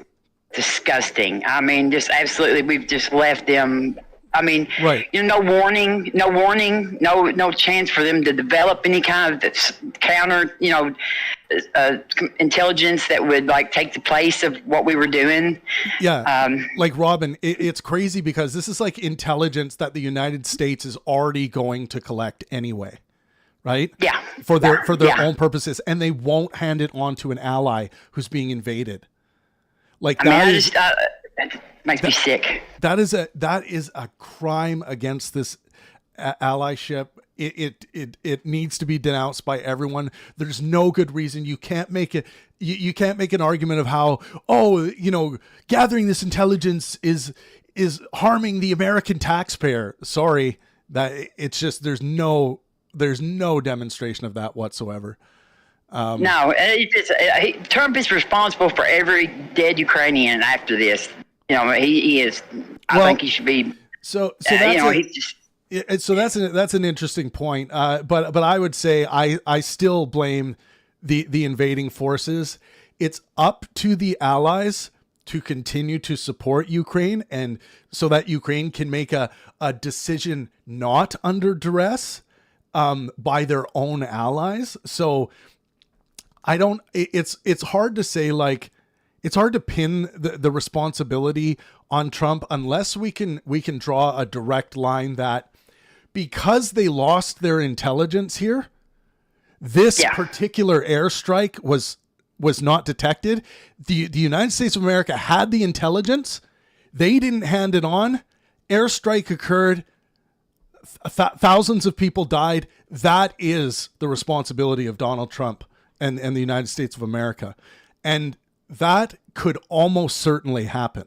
Speaker 3: disgusting. I mean, just absolutely, we've just left them. I mean,
Speaker 1: right.
Speaker 3: No warning, no chance for them to develop any kind of counter, intelligence that would like take the place of what we were doing.
Speaker 1: Yeah. Like Robin, it's crazy because this is like intelligence that the United States is already going to collect anyway. Right?
Speaker 3: Yeah.
Speaker 1: For their own purposes. And they won't hand it on to an ally who's being invaded. Like
Speaker 3: makes me sick.
Speaker 1: That is a crime against this allyship. It needs to be denounced by everyone. There's no good reason. You can't make it. You can't make an argument of how gathering this intelligence is harming the American taxpayer. Sorry, that it's just there's no demonstration of that whatsoever.
Speaker 3: No, Trump is responsible for every dead Ukrainian after this. He is. I think he should be.
Speaker 1: So that's an interesting point. But I would say I still blame the invading forces. It's up to the allies to continue to support Ukraine, and so that Ukraine can make a decision not under duress by their own allies. So it's hard to say, like, it's hard to pin the responsibility on Trump unless we can draw a direct line that because they lost their intelligence here, this particular airstrike was not detected. The United States of America had the intelligence. They didn't hand it on. Airstrike occurred. Thousands of people died. That is the responsibility of Donald Trump and the United States of America. And that could almost certainly happen,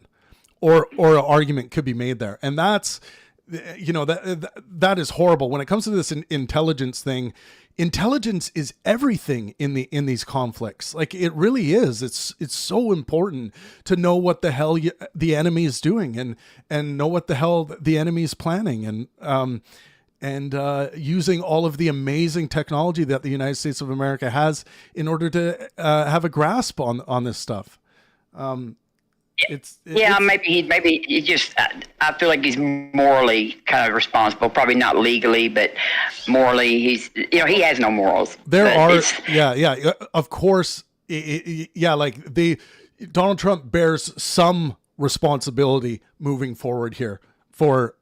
Speaker 1: or an argument could be made there. And that's, that is horrible. When it comes to this intelligence thing, intelligence is everything in these conflicts. Like, it really is. It's so important to know what the hell the enemy is doing, and know what the hell the enemy is planning, and using all of the amazing technology that the United States of America has in order to have a grasp on this stuff.
Speaker 3: Maybe he just, I feel like he's morally kind of responsible, probably not legally, but morally he has no morals.
Speaker 1: Of course. Donald Trump bears some responsibility moving forward here for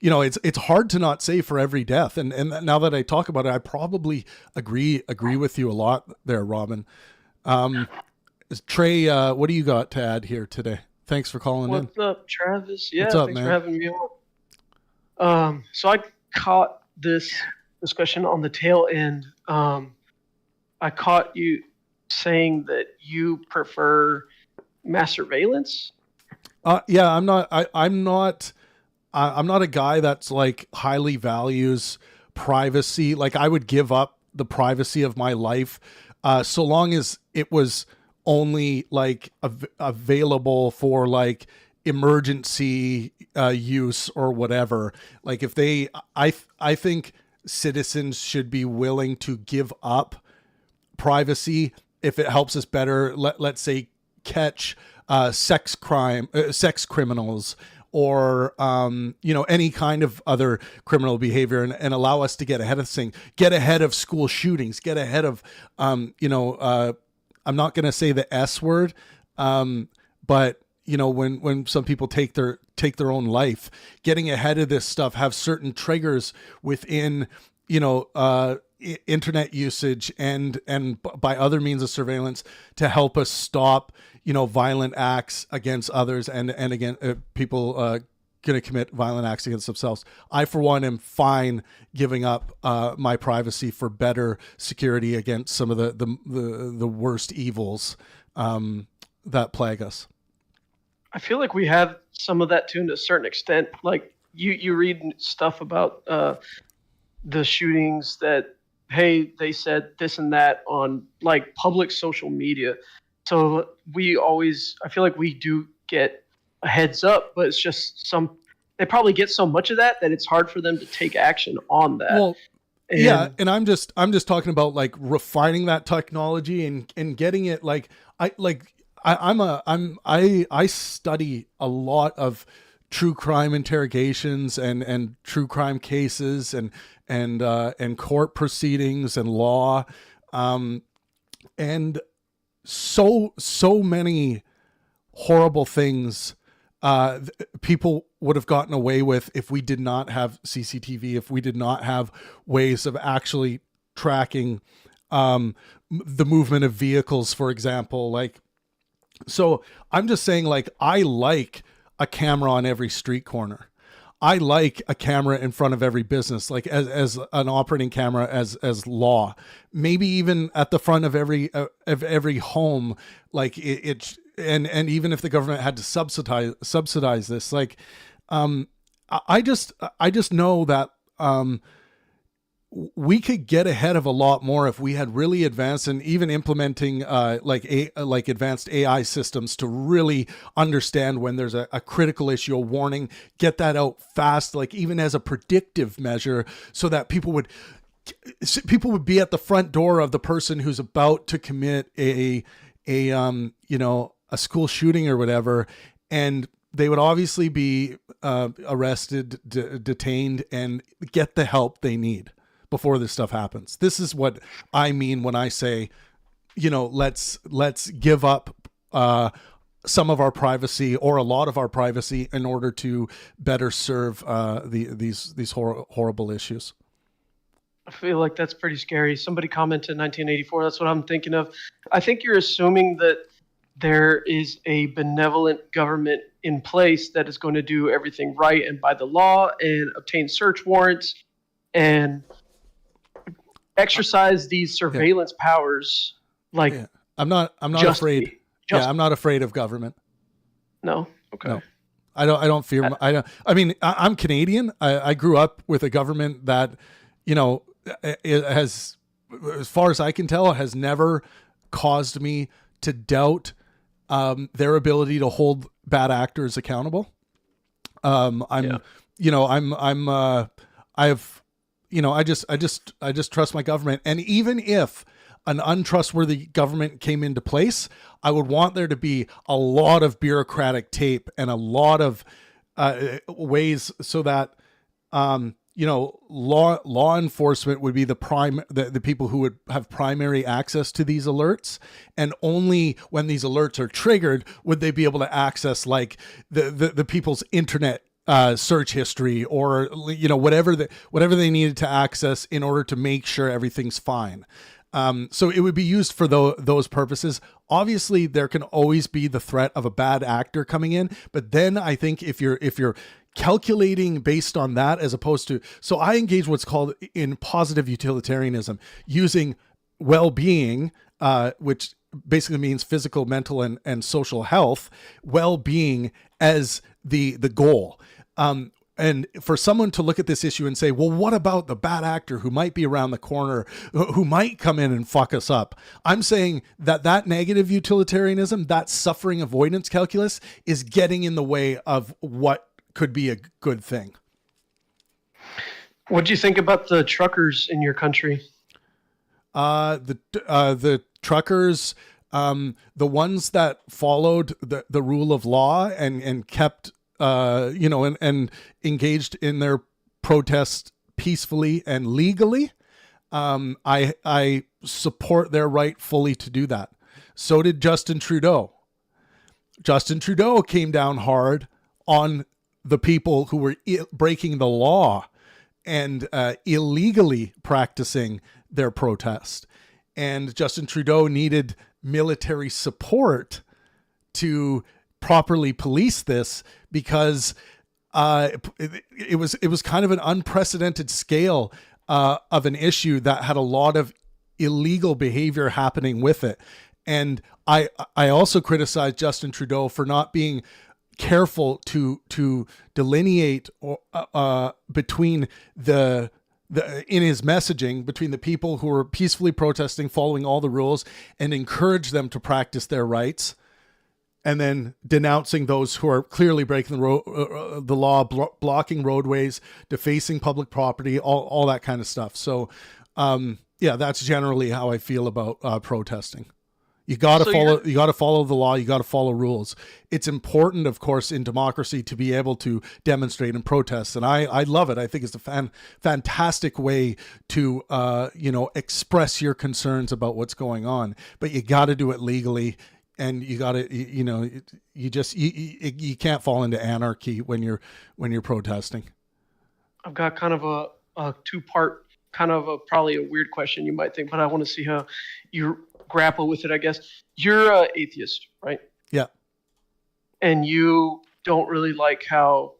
Speaker 1: it's hard to not say for every death. And now that I talk about it, I probably agree with you a lot there, Robin. Trey, what do you got to add here today? Thanks for calling in.
Speaker 4: What's up, Travis? Yeah,
Speaker 1: What's up,
Speaker 4: thanks
Speaker 1: man?
Speaker 4: for having me on. So I caught this discussion on the tail end. I caught you saying that you prefer mass surveillance.
Speaker 1: I'm not a guy that's like highly values privacy. Like, I would give up the privacy of my life so long as it was only like available for like emergency use or whatever. Like, if I think citizens should be willing to give up privacy if it helps us better, let's say, catch sex criminals, or any kind of other criminal behavior, and allow us to get ahead of things, get ahead of school shootings, get ahead of I'm not going to say the S word, but when some people take their own life, getting ahead of this stuff, have certain triggers within internet usage and by other means of surveillance to help us stop violent acts against others, and again people going to commit violent acts against themselves. I, for one, am fine giving up my privacy for better security against some of the worst evils that plague us.
Speaker 4: I feel like we have some of that too, to a certain extent. Like, you read stuff about the shootings that, hey, they said this and that on like public social media. So I feel like we do get a heads up, but it's just they probably get so much of that it's hard for them to take action on that.
Speaker 1: Well, and I'm just talking about like refining that technology and getting it I study a lot of true crime interrogations and true crime cases and court proceedings and law, and so many horrible things people would have gotten away with if we did not have CCTV, if we did not have ways of actually tracking the movement of vehicles, for example. So I'm just saying, I like a camera on every street corner. I like a camera in front of every business, as an operating camera, as law. Maybe even at the front of every home, and even if the government had to subsidize this, I just know that we could get ahead of a lot more if we had really advanced, and even implementing advanced AI systems to really understand when there's a critical issue, a warning, get that out fast, even as a predictive measure, so that people would be at the front door of the person who's about to commit a school shooting or whatever, and they would obviously be arrested, detained, and get the help they need before this stuff happens. This is what I mean when I say, let's give up some of our privacy, or a lot of our privacy, in order to better serve these horrible issues.
Speaker 4: I feel like that's pretty scary. Somebody commented 1984. That's what I'm thinking of. I think you're assuming that there is a benevolent government in place that is going to do everything right and by the law, and obtain search warrants and exercise these surveillance powers
Speaker 1: I'm not
Speaker 4: Just
Speaker 1: afraid.
Speaker 4: me. Just
Speaker 1: I'm not afraid of government.
Speaker 4: No. Okay.
Speaker 1: No. I don't fear. I mean, I'm Canadian. I grew up with a government that, it has, as far as I can tell, has never caused me to doubt their ability to hold bad actors accountable. I just trust my government. And even if an untrustworthy government came into place, I would want there to be a lot of bureaucratic tape and a lot of ways so that law enforcement would be the people who would have primary access to these alerts, and only when these alerts are triggered would they be able to access like the people's internet search history, or whatever they needed to access in order to make sure everything's fine. So it would be used for those purposes. Obviously, there can always be the threat of a bad actor coming in, but then I think if you're calculating based on that, as opposed to, so I engage what's called in positive utilitarianism, using well-being, which basically means physical, mental, and social health, well-being as the goal. And for someone to look at this issue and say, well, what about the bad actor who might be around the corner, who might come in and fuck us up? I'm saying that negative utilitarianism, that suffering avoidance calculus, is getting in the way of what could be a good thing.
Speaker 4: What do you think about the truckers in your country?
Speaker 1: The truckers, the ones that followed the rule of law and kept and engaged in their protest peacefully and legally, I support their right fully to do that. So did Justin Trudeau. Justin Trudeau came down hard on the people who were breaking the law and illegally practicing their protest. And Justin Trudeau needed military support to properly police this, because it was kind of an unprecedented scale of an issue that had a lot of illegal behavior happening with it. And I also criticize Justin Trudeau for not being careful to delineate between the in his messaging between the people who are peacefully protesting, following all the rules, and encourage them to practice their rights, and then denouncing those who are clearly breaking the law, blocking roadways, defacing public property, all that kind of stuff. So, that's generally how I feel about protesting. You got to follow the law. You got to follow rules. It's important, of course, in democracy to be able to demonstrate and protest. And I love it. I think it's a fantastic way to, express your concerns about what's going on, but you got to do it legally. And you got to, you can't fall into anarchy when you're protesting.
Speaker 4: I've got kind of a two-part, kind of probably a weird question you might think, but I want to see how you grapple with it, I guess. You're an atheist, right?
Speaker 1: Yeah.
Speaker 4: And you don't really like how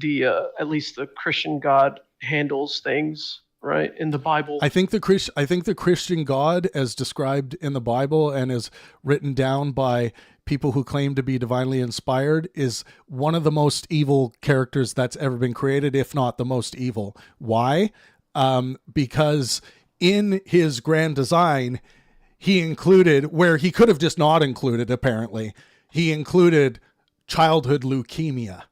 Speaker 4: at least the Christian God handles things, right, in the Bible.
Speaker 1: I think the Christian God, as described in the Bible and as written down by people who claim to be divinely inspired, is one of the most evil characters that's ever been created, if not the most evil. Why? Because in his grand design, he included, where he could have just not included, apparently, he included childhood leukemia.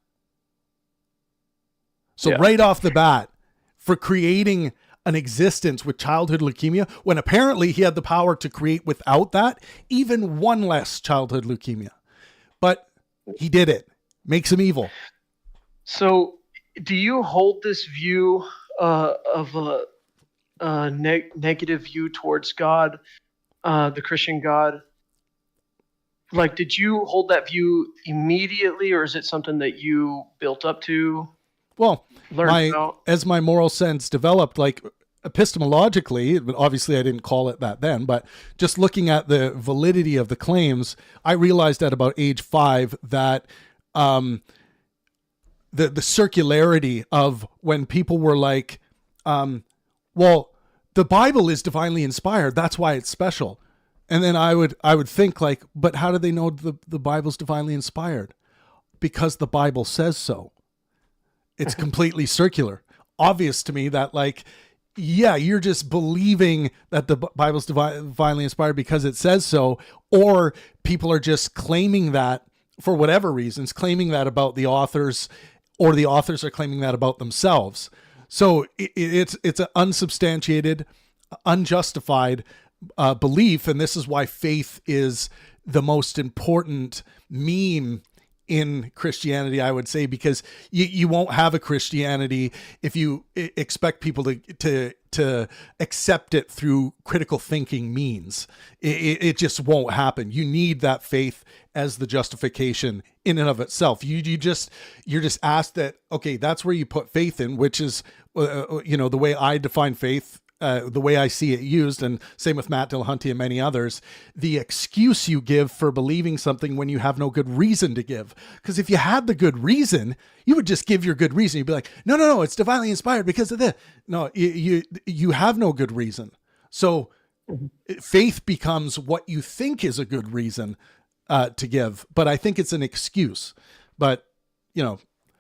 Speaker 1: So right off the bat, for creating an existence with childhood leukemia, when apparently he had the power to create without that, even one less childhood leukemia. But he did it. Makes him evil.
Speaker 4: So do you hold this view of a negative view towards God, the Christian God? Like, did you hold that view immediately, or is it something that you built up to?
Speaker 1: Well,
Speaker 4: about?
Speaker 1: As my moral sense developed, like epistemologically, but obviously I didn't call it that then, but just looking at the validity of the claims, I realized at about age 5 that the circularity of when people were like, well, the Bible is divinely inspired, that's why it's special. And then I would think like, but how do they know the Bible's divinely inspired? Because the Bible says so. It's completely circular. Obvious to me that like, yeah, you're just believing that the Bible's divinely inspired because it says so, or people are just claiming that for whatever reasons, claiming that about the authors, or the authors are claiming that about themselves. So it's an unsubstantiated, unjustified belief, and this is why faith is the most important meme in Christianity, I would say, because you won't have a Christianity if you expect people to accept it through critical thinking means. It just won't happen. You need that faith as the justification in and of itself. You're just asked that, okay, that's where you put faith in, which is the way I define faith. The way I see it used, and same with Matt Dillahunty and many others, the excuse you give for believing something when you have no good reason to give. Because if you had the good reason, you would just give your good reason. You'd be like, no, it's divinely inspired because of this. No, you have no good reason. So faith becomes what you think is a good reason to give. But I think it's an excuse. But,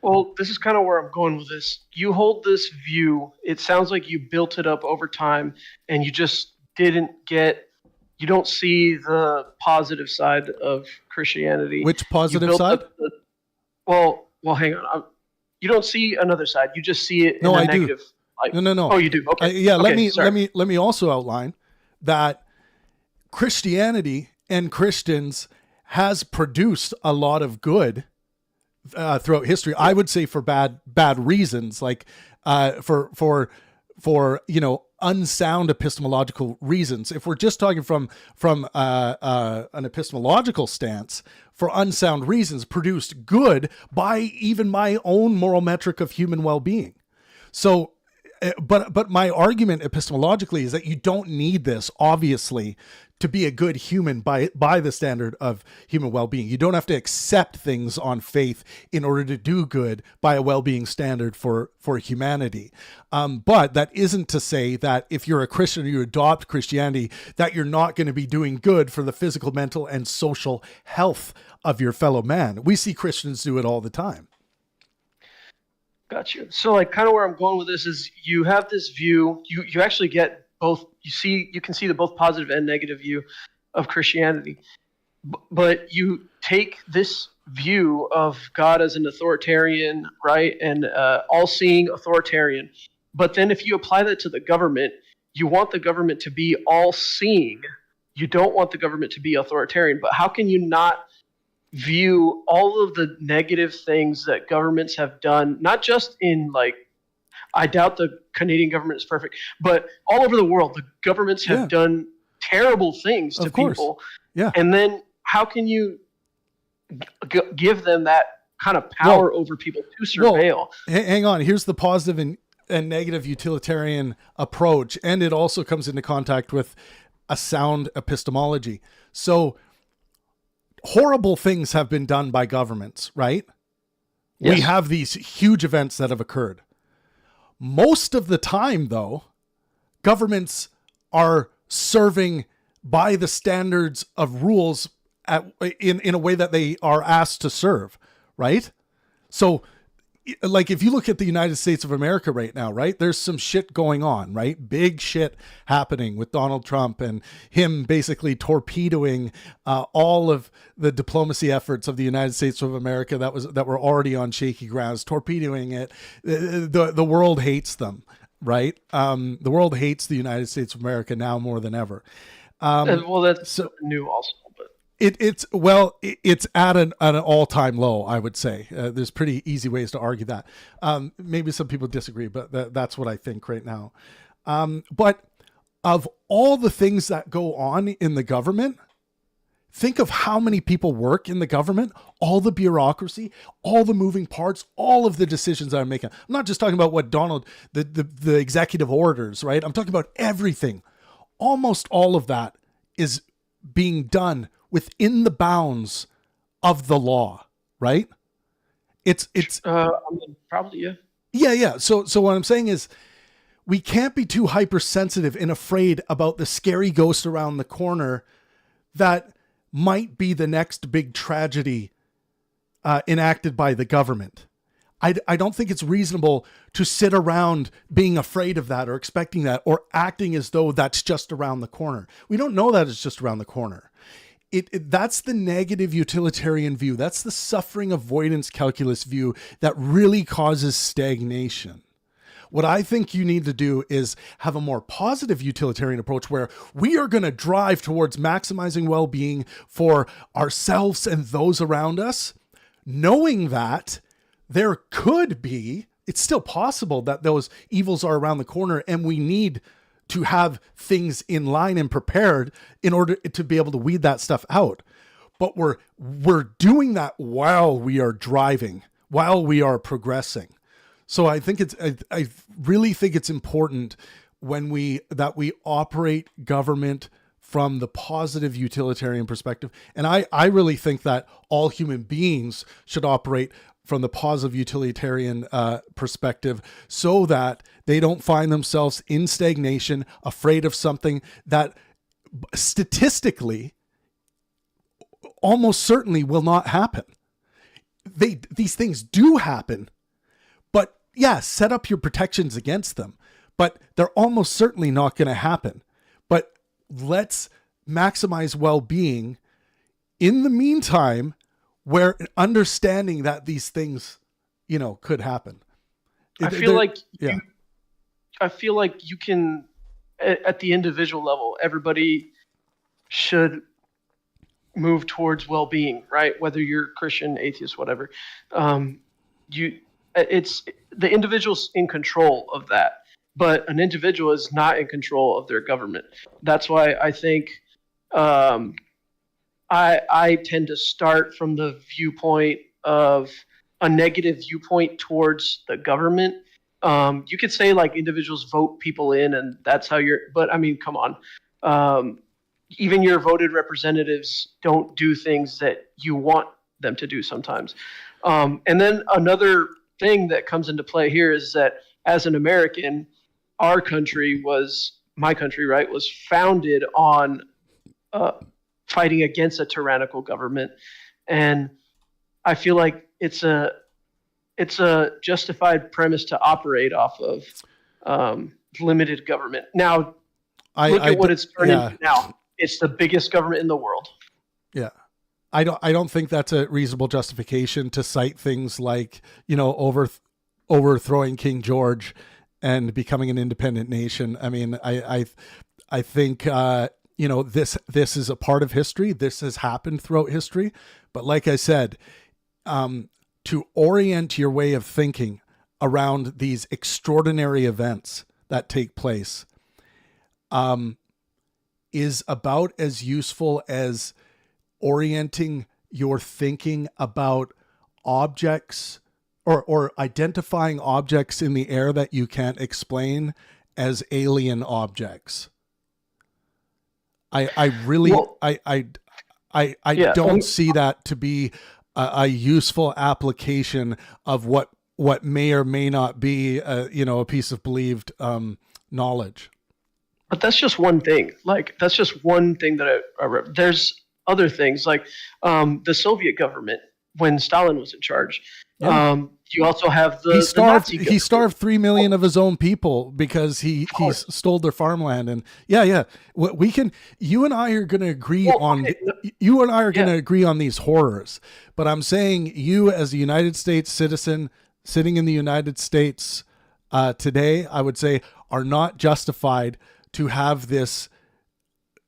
Speaker 4: Well, this is kind of where I'm going with this. You hold this view. It sounds like you built it up over time, and you just you don't see the positive side of Christianity.
Speaker 1: Which positive side?
Speaker 4: Well, hang on. You don't see another side. You just see it in the negative.
Speaker 1: No.
Speaker 4: Oh, you do. Okay.
Speaker 1: Let me also outline that Christianity and Christians has produced a lot of good throughout history. I would say for bad reasons, like for unsound epistemological reasons. If we're just talking from an epistemological stance, for unsound reasons, produced good by even my own moral metric of human well-being. So, but my argument epistemologically is that you don't need this, obviously, to be a good human by the standard of human well-being. You don't have to accept things on faith in order to do good by a well-being standard for humanity. But that isn't to say that if you're a Christian or you adopt Christianity, that you're not going to be doing good for the physical, mental, and social health of your fellow man. We see Christians do it all the time.
Speaker 4: Got you. So like kind of where I'm going with this is you have this view, you actually get both, you can see the both positive and negative view of Christianity, but you take this view of God as an authoritarian, right? And all-seeing authoritarian. But then if you apply that to the government, you want the government to be all-seeing. You don't want the government to be authoritarian. But how can you not view all of the negative things that governments have done, not just in I doubt the Canadian government is perfect, but all over the world, the governments have done terrible things to people.
Speaker 1: Yeah.
Speaker 4: And then how can you give them that kind of power over people to surveil?
Speaker 1: Well, hang on. Here's the positive and negative utilitarian approach. And it also comes into contact with a sound epistemology. So horrible things have been done by governments, right? Yes. We have these huge events that have occurred. Most of the time, though, governments are serving by the standards of rules in a way that they are asked to serve, right? So, like, if you look at the United States of America right now, right, there's some shit going on, right? Big shit happening with Donald Trump and him basically torpedoing all of the diplomacy efforts of the United States of America that were already on shaky grounds, torpedoing it. The world hates them, right? The world hates the United States of America now more than ever.
Speaker 4: Well, that's new also.
Speaker 1: It's at an all-time low, I would say. There's pretty easy ways to argue that. Maybe some people disagree, but that's what I think right now. But of all the things that go on in the government, think of how many people work in the government, all the bureaucracy, all the moving parts, all of the decisions that I'm making. I'm not just talking about what the executive orders, right? I'm talking about everything. Almost all of that is being done within the bounds of the law, right? It's
Speaker 4: probably, yeah.
Speaker 1: Yeah. So what I'm saying is we can't be too hypersensitive and afraid about the scary ghost around the corner that might be the next big tragedy enacted by the government. I don't think it's reasonable to sit around being afraid of that or expecting that or acting as though that's just around the corner. We don't know that it's just around the corner. That's the negative utilitarian view. That's the suffering avoidance calculus view that really causes stagnation. What I think you need to do is have a more positive utilitarian approach where we are going to drive towards maximizing well-being for ourselves and those around us, knowing that there could be, it's still possible that those evils are around the corner and we need to have things in line and prepared in order to be able to weed that stuff out. But we're doing that while we are driving, while we are progressing. So I think I really think it's important that we operate government from the positive utilitarian perspective. And I really think that all human beings should operate from the positive utilitarian perspective so that they don't find themselves in stagnation, afraid of something that statistically almost certainly will not happen. These things do happen, but yeah, set up your protections against them, but they're almost certainly not going to happen. But let's maximize well-being in the meantime, where understanding that these things, could happen.
Speaker 4: I feel like you can, at the individual level, everybody should move towards well-being, right? Whether you're Christian, atheist, whatever. It's the individual's in control of that, but an individual is not in control of their government. That's why I think I tend to start from the viewpoint of a negative viewpoint towards the government. You could say like individuals vote people in and that's how but I mean, come on. Even your voted representatives don't do things that you want them to do sometimes. And then another thing that comes into play here is that as an American, my country, right, was founded on fighting against a tyrannical government. And I feel like it's a justified premise to operate off of limited government. Now, look at what it's turned into now. It's the biggest government in the world.
Speaker 1: Yeah. I don't think that's a reasonable justification to cite things like, overthrowing King George and becoming an independent nation. I mean, I think, this is a part of history. This has happened throughout history. But like I said, to orient your way of thinking around these extraordinary events that take place, is about as useful as orienting your thinking about objects or identifying objects in the air that you can't explain as alien objects. I really don't see that to be a useful application of what may or may not be a piece of believed knowledge.
Speaker 4: But that's just one thing. Like that's just one thing that there's other things like the Soviet government when Stalin was in charge. Yeah. You also have the Nazi government. He
Speaker 1: starved 3 million of his own people because he stole their farmland. And you and I are going to agree agree on these horrors. But I'm saying you as a United States citizen sitting in the United States today, I would say are not justified to have this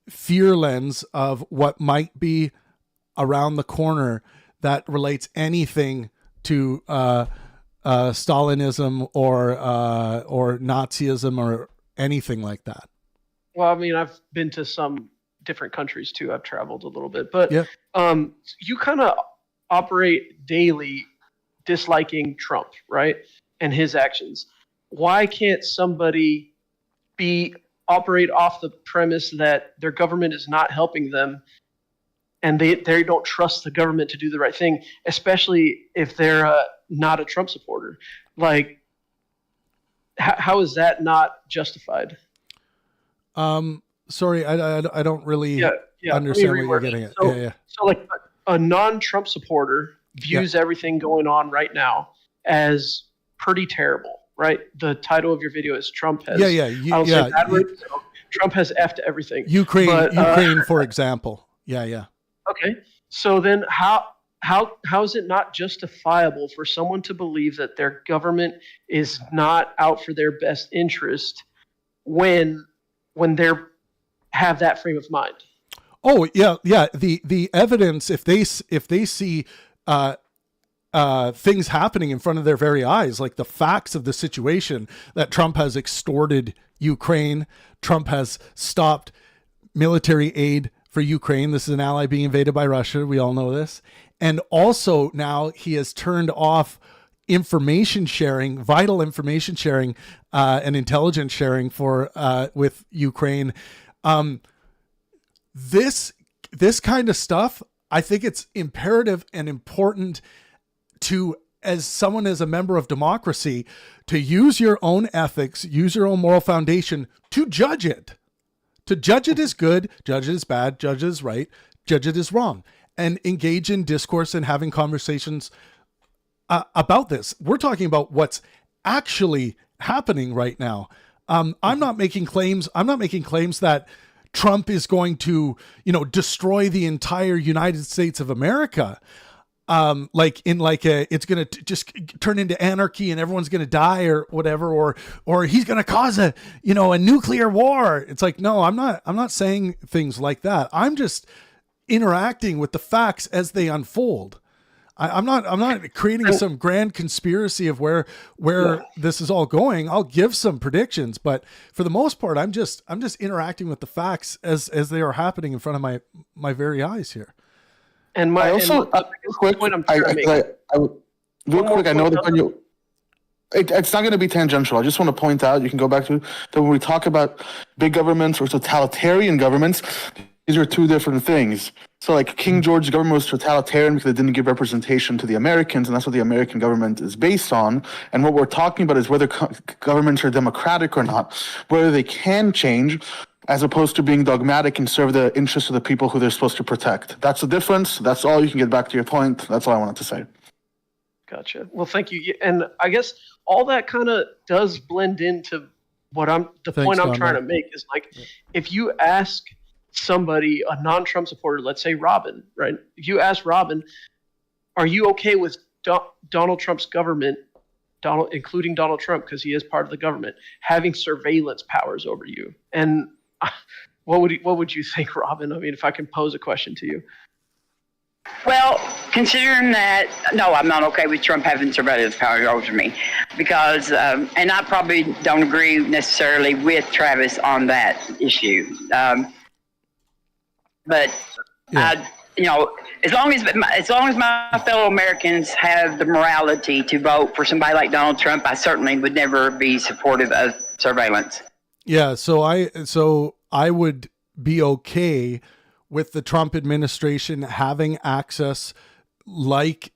Speaker 1: fear lens of what might be around the corner that relates anything to Stalinism or Nazism or anything like that.
Speaker 4: Well, I mean, I've been to some different countries too. I've traveled a little bit, but you kind of operate daily disliking Trump, right? And his actions. Why can't somebody operate off the premise that their government is not helping them and they don't trust the government to do the right thing, especially if they're not a Trump supporter? Like, how is that not justified?
Speaker 1: Sorry, I don't really
Speaker 4: Yeah,
Speaker 1: understand
Speaker 4: let me
Speaker 1: what you're
Speaker 4: reword it.
Speaker 1: getting at.
Speaker 4: So,
Speaker 1: Yeah.
Speaker 4: so like a non-Trump supporter views everything going on right now as pretty terrible, right? The title of your video is Trump has.
Speaker 1: Yeah.
Speaker 4: I don't say bad words. So Trump has effed everything.
Speaker 1: Ukraine, for example. Yeah.
Speaker 4: Okay, so then how is it not justifiable for someone to believe that their government is not out for their best interest when they have that frame of mind?
Speaker 1: Oh yeah. The evidence, if they see things happening in front of their very eyes, like the facts of the situation, that Trump has extorted Ukraine, Trump has stopped military aid for Ukraine. This is an ally being invaded by Russia. We all know this. And also now he has turned off information sharing, vital information sharing, and intelligence sharing with Ukraine. This kind of stuff, I think it's imperative and important to, as a member of democracy, to use your own ethics, use your own moral foundation to judge it. To judge it as good, judge it as bad, judge it as right, judge it as wrong, and engage in discourse and having conversations about this. We're talking about what's actually happening right now. I'm not making claims. I'm not making claims that Trump is going to, destroy the entire United States of America. It's going to just turn into anarchy and everyone's going to die or whatever, or he's going to cause a nuclear war. It's like, no, I'm not saying things like that. I'm just interacting with the facts as they unfold. I'm not creating some grand conspiracy of where this is all going. I'll give some predictions, but for the most part, I'm just interacting with the facts as they are happening in front of my very eyes here.
Speaker 5: And I also, quick, I know that it's not going to be tangential. I just want to point out, you can go back to when we talk about big governments or totalitarian governments, these are two different things. So like King George's government was totalitarian because it didn't give representation to the Americans, and that's what the American government is based on. And what we're talking about is whether governments are democratic or not, whether they can change, as opposed to being dogmatic and serve the interests of the people who they're supposed to protect. That's the difference. That's all. You can get back to your point. That's all I wanted to say.
Speaker 4: Gotcha. Well, thank you. And I guess all that kind of does blend into what point I'm trying to make is like, if you ask somebody, a non-Trump supporter, let's say Robin, right? If you ask Robin, are you okay with Donald Trump's government, including Donald Trump, because he is part of the government, having surveillance powers over you? And what would you think, Robin? I mean, if I can pose a question to you.
Speaker 3: Well, considering that, no, I'm not okay with Trump having surveillance power over me because, and I probably don't agree necessarily with Travis on that issue. But as long as my fellow Americans have the morality to vote for somebody like Donald Trump, I certainly would never be supportive of surveillance.
Speaker 1: Yeah, so I would be okay with the Trump administration having access, like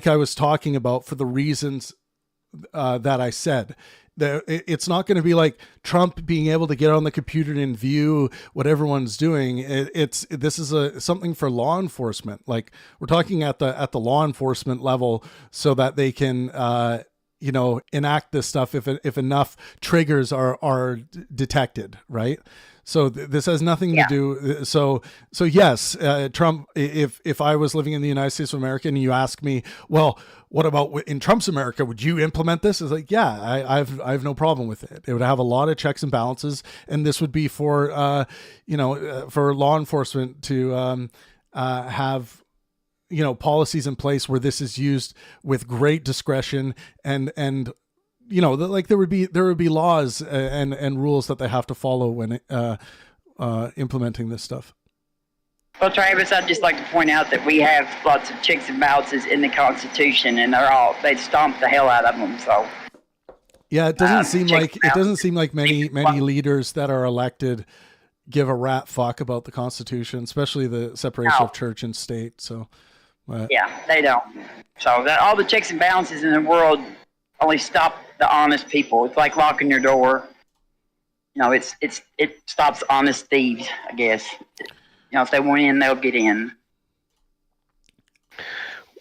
Speaker 1: I was talking about, for the reasons that I said. It's not going to be like Trump being able to get on the computer and view what everyone's doing. This is something for law enforcement. Like, we're talking at the law enforcement level, so that they can enact this stuff if enough triggers are detected, right? So this has nothing to do. So yes, Trump. If I was living in the United States of America and you ask me, well, what about in Trump's America? Would you implement this? It's like, yeah, I have no problem with it. It would have a lot of checks and balances, and this would be for for law enforcement to have policies in place where this is used with great discretion and there would be laws and rules that they have to follow when implementing this stuff.
Speaker 3: Well, Travis, I'd just like to point out that we have lots of checks and balances in the Constitution, and they stomp the hell out of them. So
Speaker 1: yeah, it doesn't seem like many leaders that are elected give a rat fuck about the Constitution, especially the separation of church and state. So
Speaker 3: yeah, they don't. So that all the checks and balances in the world only stop the honest people. It's like locking your door. it stops honest thieves, I guess. If they want in, they'll get in.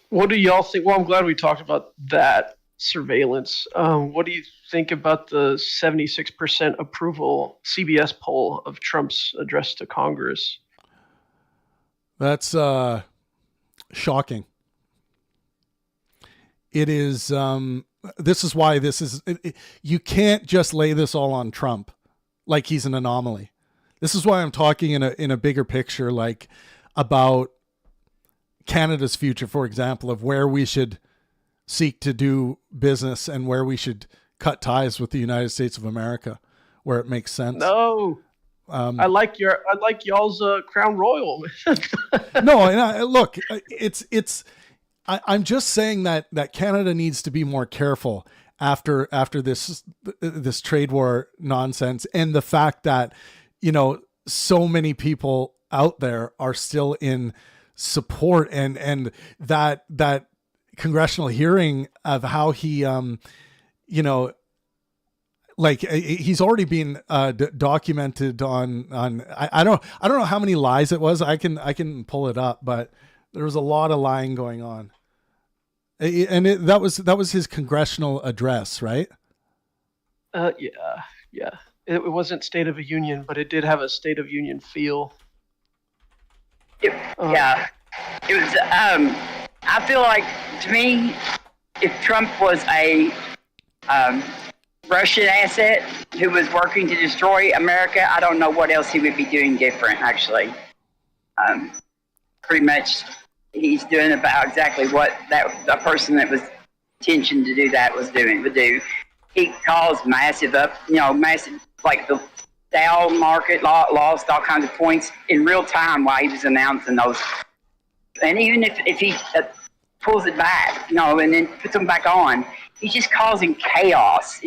Speaker 4: What do y'all think? Well, I'm glad we talked about that surveillance. What do you think about the 76% approval CBS poll of Trump's address to Congress?
Speaker 1: That's shocking. It is. This is why this is. You can't just lay this all on Trump, like he's an anomaly. This is why I'm talking in a bigger picture, like about Canada's future, for example, of where we should seek to do business and where we should cut ties with the United States of America, where it makes sense.
Speaker 4: No, I like y'all's Crown Royal.
Speaker 1: No, and look, I'm just saying that Canada needs to be more careful after this trade war nonsense, and the fact that so many people out there are still in support, and that congressional hearing of how he like he's already been documented on I don't know how many lies it was. I can pull it up, but there was a lot of lying going on, and that was his congressional address, right?
Speaker 4: Yeah. It wasn't State of a Union, but it did have a State of Union feel.
Speaker 3: Yeah, it was. I feel like, to me, if Trump was a Russian asset who was working to destroy America, I don't know what else he would be doing different. Actually, pretty much, he's doing about exactly what a person that was intentioned to do that would do. He caused massive like the Dow market lost all kinds of points in real time while he was announcing those. And even if he pulls it back, and then puts them back on, he's just causing chaos.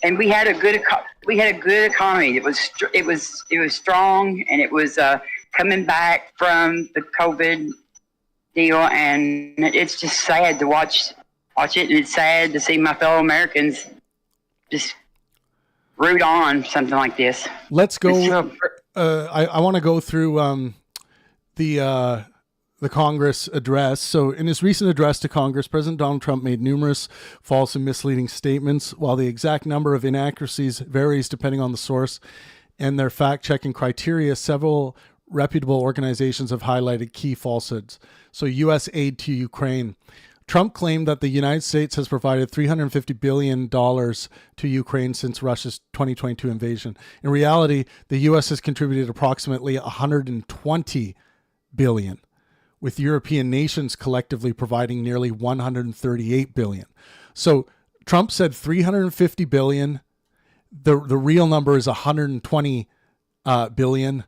Speaker 3: And we had a good economy. It was strong, and it was coming back from the COVID deal, and it's just sad to watch it, and it's sad to see my fellow Americans just root on something like this.
Speaker 1: Let's go. I want to go through the Congress address. So in his recent address to Congress, President Donald Trump made numerous false and misleading statements. While the exact number of inaccuracies varies depending on the source and their fact-checking criteria, several reputable organizations have highlighted key falsehoods. So U.S. aid to Ukraine. Trump claimed that the United States has provided $350 billion to Ukraine since Russia's 2022 invasion. In reality, the U.S. has contributed approximately $120 billion, with European nations collectively providing nearly $138 billion. So Trump said $350 billion. The real number is $120 billion.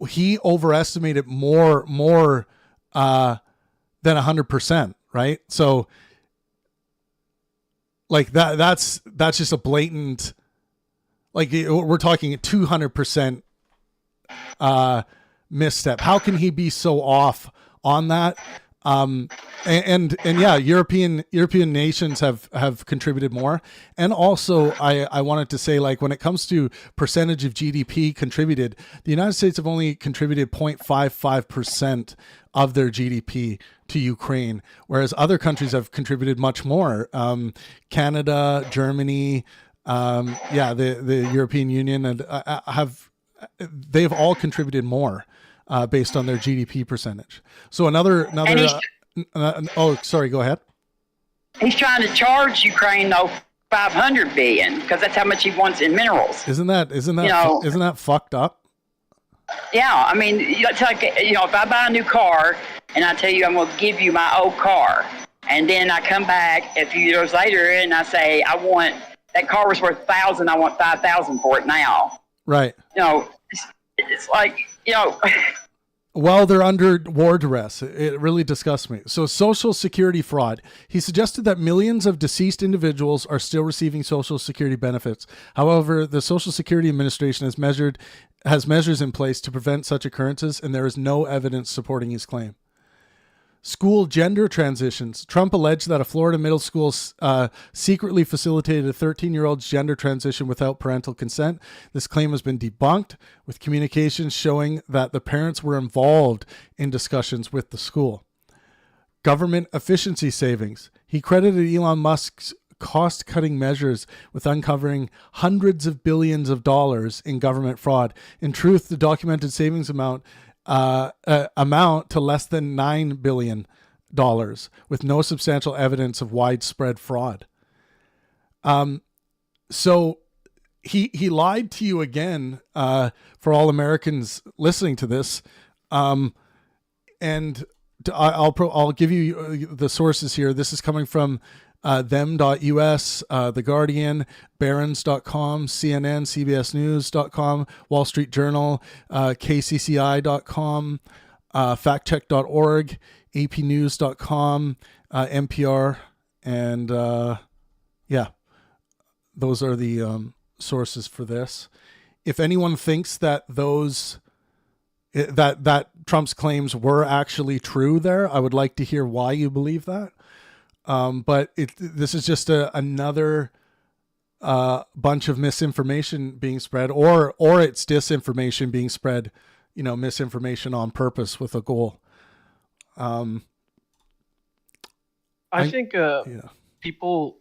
Speaker 1: He overestimated more than 100%. Right. So like that's just a blatant, like we're talking a 200% misstep. How can he be so off on that? And yeah, European nations have contributed more. And also I wanted to say, like, when it comes to percentage of GDP contributed, the United States have only contributed 0.55% of their GDP to Ukraine, whereas other countries have contributed much more. Canada, Germany, the European Union, and they've all contributed more based on their GDP percentage. So another. Sorry, go ahead.
Speaker 3: He's trying to charge Ukraine though $500 billion because that's how much he wants in minerals.
Speaker 1: Isn't that fucked up?
Speaker 3: Yeah, I mean, it's like, if I buy a new car and I tell you I'm going to give you my old car, and then I come back a few years later and I say I want that car was worth $1,000, I want $5,000 for it now.
Speaker 1: Right.
Speaker 3: It's like,
Speaker 1: Well, they're under war duress. It really disgusts me. So Social Security fraud. He suggested that millions of deceased individuals are still receiving Social Security benefits. However, the Social Security Administration has measures in place to prevent such occurrences, and there is no evidence supporting his claim. School gender transitions. Trump alleged that a Florida middle school secretly facilitated a 13-year-old's gender transition without parental consent. This claim has been debunked, with communications showing that the parents were involved in discussions with the school. Government efficiency savings. He credited Elon Musk's cost-cutting measures with uncovering hundreds of billions of dollars in government fraud. In truth, the documented savings amount to less than $9 billion, with no substantial evidence of widespread fraud. So he lied to you again, for all Americans listening to this. And I'll give you the sources here. This is coming from them.us, The Guardian, Barron's.com, CNN, CBSNews.com, Wall Street Journal, KCCI.com, factcheck.org, APnews.com, NPR, and those are the sources for this. If anyone thinks that that Trump's claims were actually true there, I would like to hear why you believe that. But this is just another bunch of misinformation being spread, or it's disinformation being spread, misinformation on purpose with a goal.
Speaker 4: I think people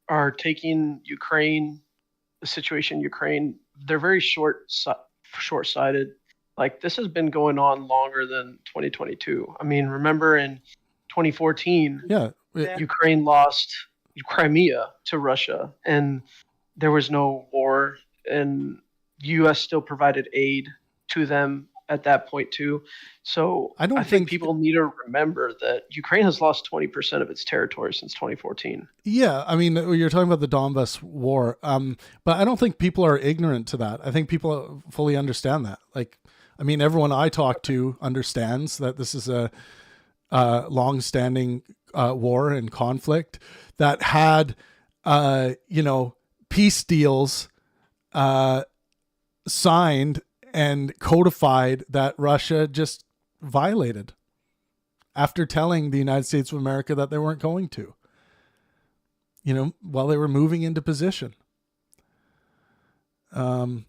Speaker 4: are taking the situation in Ukraine, they're very short-sighted. Like, this has been going on longer than 2022. I mean, remember in 2014, Ukraine lost Crimea to Russia, and there was no war, and the U.S. still provided aid to them at that point too. So I think people need to remember that Ukraine has lost 20% of its territory since 2014.
Speaker 1: Yeah, I mean, you're talking about the Donbas war, but I don't think people are ignorant to that. I think people fully understand that. Like, I mean, everyone I talk to understands that this is a long-standing war and conflict that had, peace deals signed and codified that Russia just violated after telling the United States of America that they weren't going to, while they were moving into position.
Speaker 4: I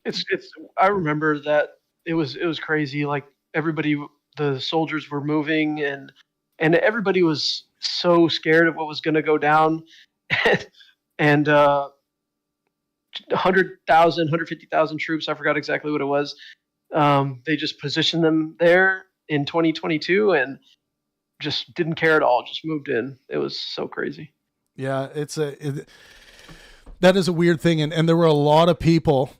Speaker 4: remember that it was crazy. Like, the soldiers were moving, and everybody was so scared of what was going to go down. And 100,000, 150,000 troops, I forgot exactly what it was. They just positioned them there in 2022 and just didn't care at all, just moved in. It was so crazy.
Speaker 1: Yeah, that is a weird thing. And there were a lot of people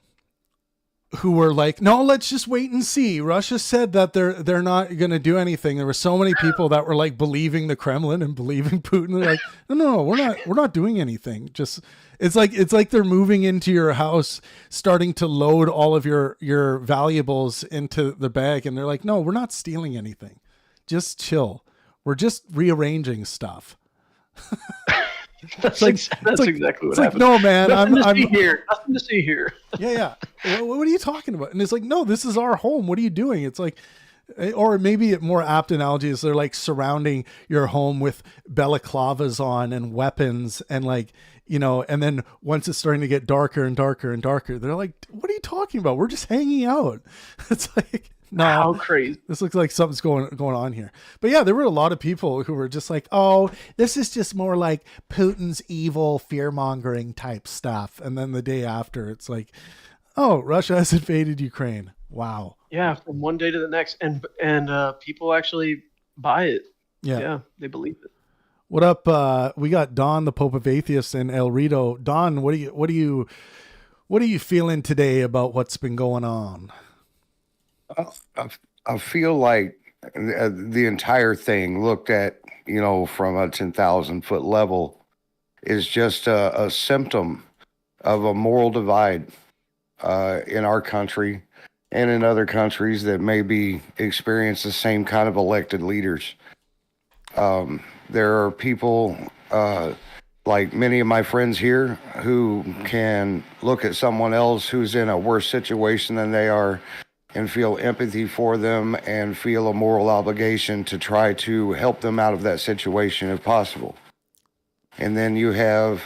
Speaker 1: who were like, no, let's just wait and see. Russia said that they're not going to do anything. There were so many people that were like believing the Kremlin and believing Putin. They're like, no, we're not doing anything. Just, it's like they're moving into your house, starting to load all of your valuables into the bag. And they're like, no, we're not stealing anything. Just chill. We're just rearranging stuff.
Speaker 4: That's exactly what happened.
Speaker 1: Like, no, man,
Speaker 4: Nothing to see here.
Speaker 1: Yeah. What are you talking about? And it's like, no, this is our home. What are you doing? It's like, or maybe a more apt analogy is they're like surrounding your home with balaclavas on and weapons, and like, and then once it's starting to get darker and darker and darker, they're like, what are you talking about? We're just hanging out. It's like, no,
Speaker 4: how crazy.
Speaker 1: This looks like something's going on here. But yeah, there were a lot of people who were just like, oh, this is just more like Putin's evil fear-mongering type stuff. And then the day after, it's like, oh, Russia has invaded Ukraine. Wow.
Speaker 4: Yeah, from one day to the next. And people actually buy it. Yeah, they believe it.
Speaker 1: What up? We got Don, the Pope of Atheists, in El Rito. Don, what are you feeling today about what's been going on?
Speaker 6: I feel like the entire thing, looked at, from a 10,000 foot level, is just a symptom of a moral divide in our country and in other countries that maybe experience the same kind of elected leaders. There are people like many of my friends here who can look at someone else who's in a worse situation than they are and feel empathy for them and feel a moral obligation to try to help them out of that situation if possible. And then you have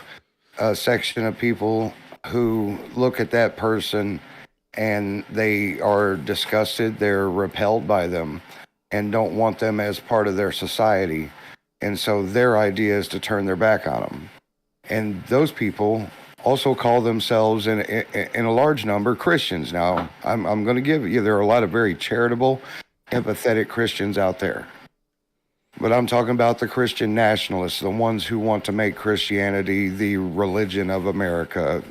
Speaker 6: a section of people who look at that person and they are disgusted, they're repelled by them, and don't want them as part of their society. And so their idea is to turn their back on them. And those people also call themselves, in a large number, Christians. Now, I'm going to give you, there are a lot of very charitable, empathetic Christians out there. But I'm talking about the Christian nationalists, the ones who want to make Christianity the religion of America,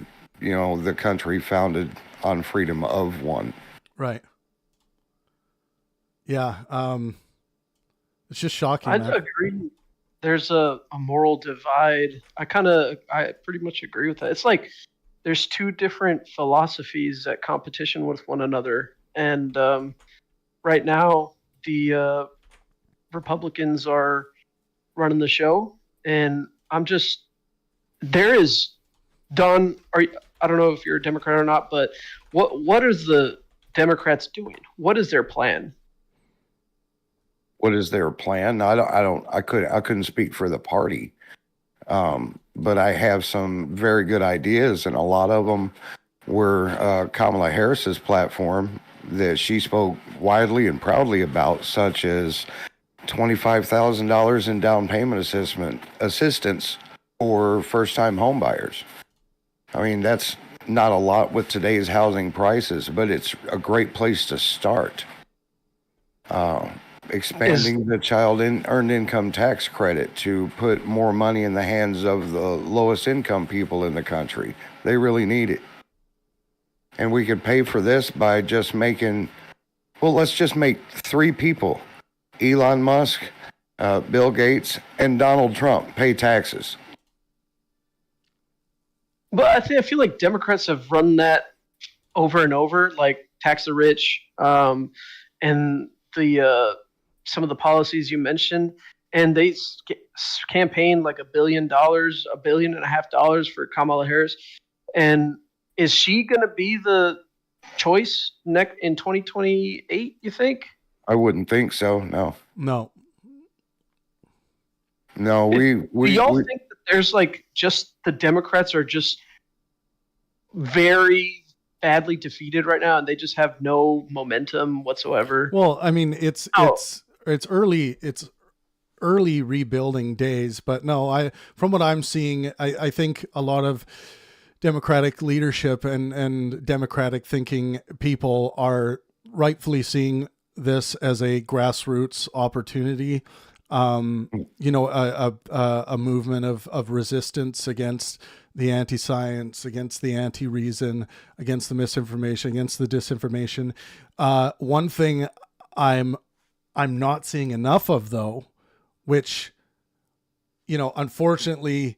Speaker 6: you know, the country founded on freedom of one.
Speaker 1: Right. Yeah. It's just shocking.
Speaker 4: I'd agree. There's a moral divide. I pretty much agree with that. It's like there's two different philosophies at competition with one another. And right now, the Republicans are running the show. And there is done. I don't know if you're a Democrat or not, but what are the Democrats doing? What is their plan?
Speaker 6: What is their plan? I couldn't speak for the party. But I have some very good ideas, and a lot of them were Kamala Harris's platform that she spoke widely and proudly about, such as $25,000 in down payment assistance for first-time home buyers. I mean, that's not a lot with today's housing prices, but it's a great place to start. Expanding the child earned income tax credit to put more money in the hands of the lowest income people in the country. They really need it. And we could pay for this by just let's just make 3 people, Elon Musk, Bill Gates, and Donald Trump, pay taxes.
Speaker 4: But I feel like Democrats have run that over and over, like tax the rich, and the some of the policies you mentioned, and they campaigned like $1 billion, $1.5 billion for Kamala Harris. And is she going to be the choice in 2028, you think?
Speaker 6: I wouldn't think so. No.
Speaker 4: Do y'all think that there's like just the Democrats are just very badly defeated right now and they just have no momentum whatsoever?
Speaker 1: Well, I mean, it's early rebuilding days, but no, from what I'm seeing, I think a lot of Democratic leadership and Democratic thinking people are rightfully seeing this as a grassroots opportunity. A movement of resistance against the anti-science, against the anti-reason, against the misinformation, against the disinformation. One thing I'm not seeing enough of, though, which, unfortunately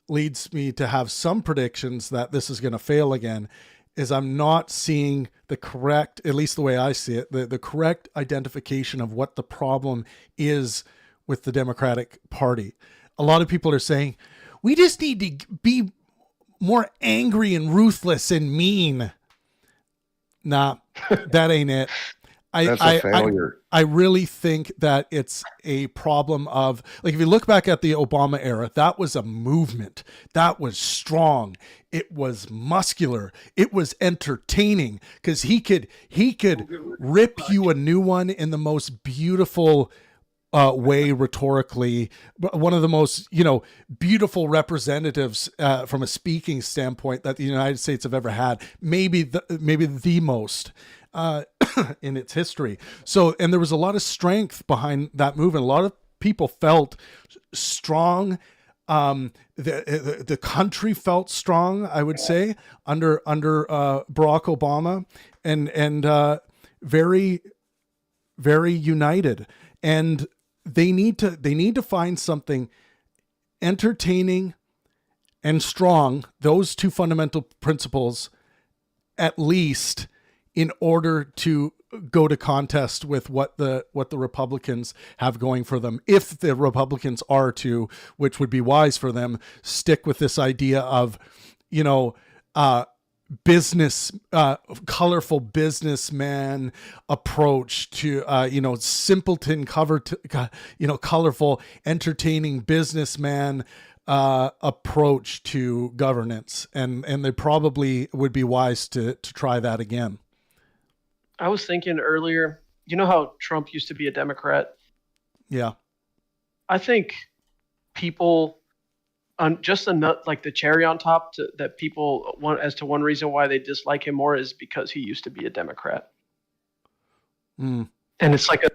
Speaker 1: leads me to have some predictions that this is going to fail again, is I'm not seeing the correct, at least the way I see it, the correct identification of what the problem is with the Democratic Party. A lot of people are saying, we just need to be more angry and ruthless and mean. Nah, that ain't it.
Speaker 6: That's a failure.
Speaker 1: I really think that it's a problem of, like, if you look back at the Obama era, that was a movement. That was strong. It was muscular. It was entertaining because he could rip you a new one in the most beautiful way rhetorically. One of the most, beautiful representatives from a speaking standpoint that the United States have ever had. Maybe the most. In its history. So, and there was a lot of strength behind that movement. A lot of people felt strong. The country felt strong, I would say, under Barack Obama, and very, very united. And they need to find something entertaining and strong, those two fundamental principles, at least, in order to go to contest with what the Republicans have going for them. If the Republicans are to, which would be wise for them, stick with this idea of, colorful businessman approach to, simpleton colorful, entertaining businessman approach to governance. And they probably would be wise to try that again.
Speaker 4: I was thinking earlier, you know how Trump used to be a Democrat?
Speaker 1: Yeah.
Speaker 4: I think people, just like the cherry on top, that people want as to one reason why they dislike him more is because he used to be a Democrat.
Speaker 1: Mm.
Speaker 4: And it's like a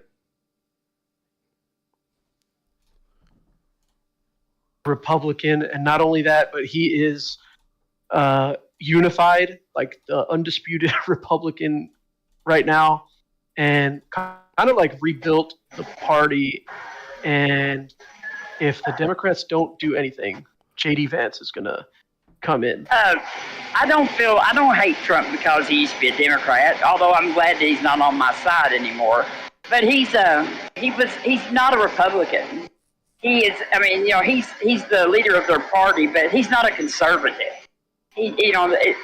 Speaker 4: Republican, and not only that, but he is unified, like the undisputed Republican right now, and kind of like rebuilt the party. And if the Democrats don't do anything, JD Vance is gonna come in.
Speaker 3: I don't hate Trump because he used to be a Democrat, although I'm glad that he's not on my side anymore. But he's not a Republican. He is, he's the leader of their party, but he's not a conservative. The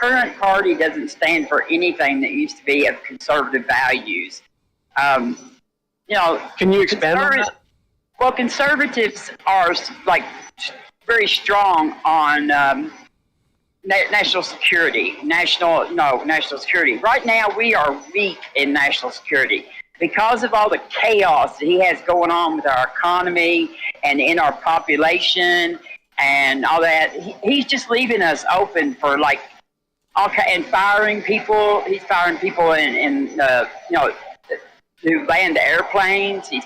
Speaker 3: current party doesn't stand for anything that used to be of conservative values. Can
Speaker 4: you expand on that?
Speaker 3: Well, conservatives are like very strong on national security. National security. Right now, we are weak in national security because of all the chaos that he has going on with our economy and in our population and all that. He's just leaving us open for and firing people. He's firing people who land airplanes. He's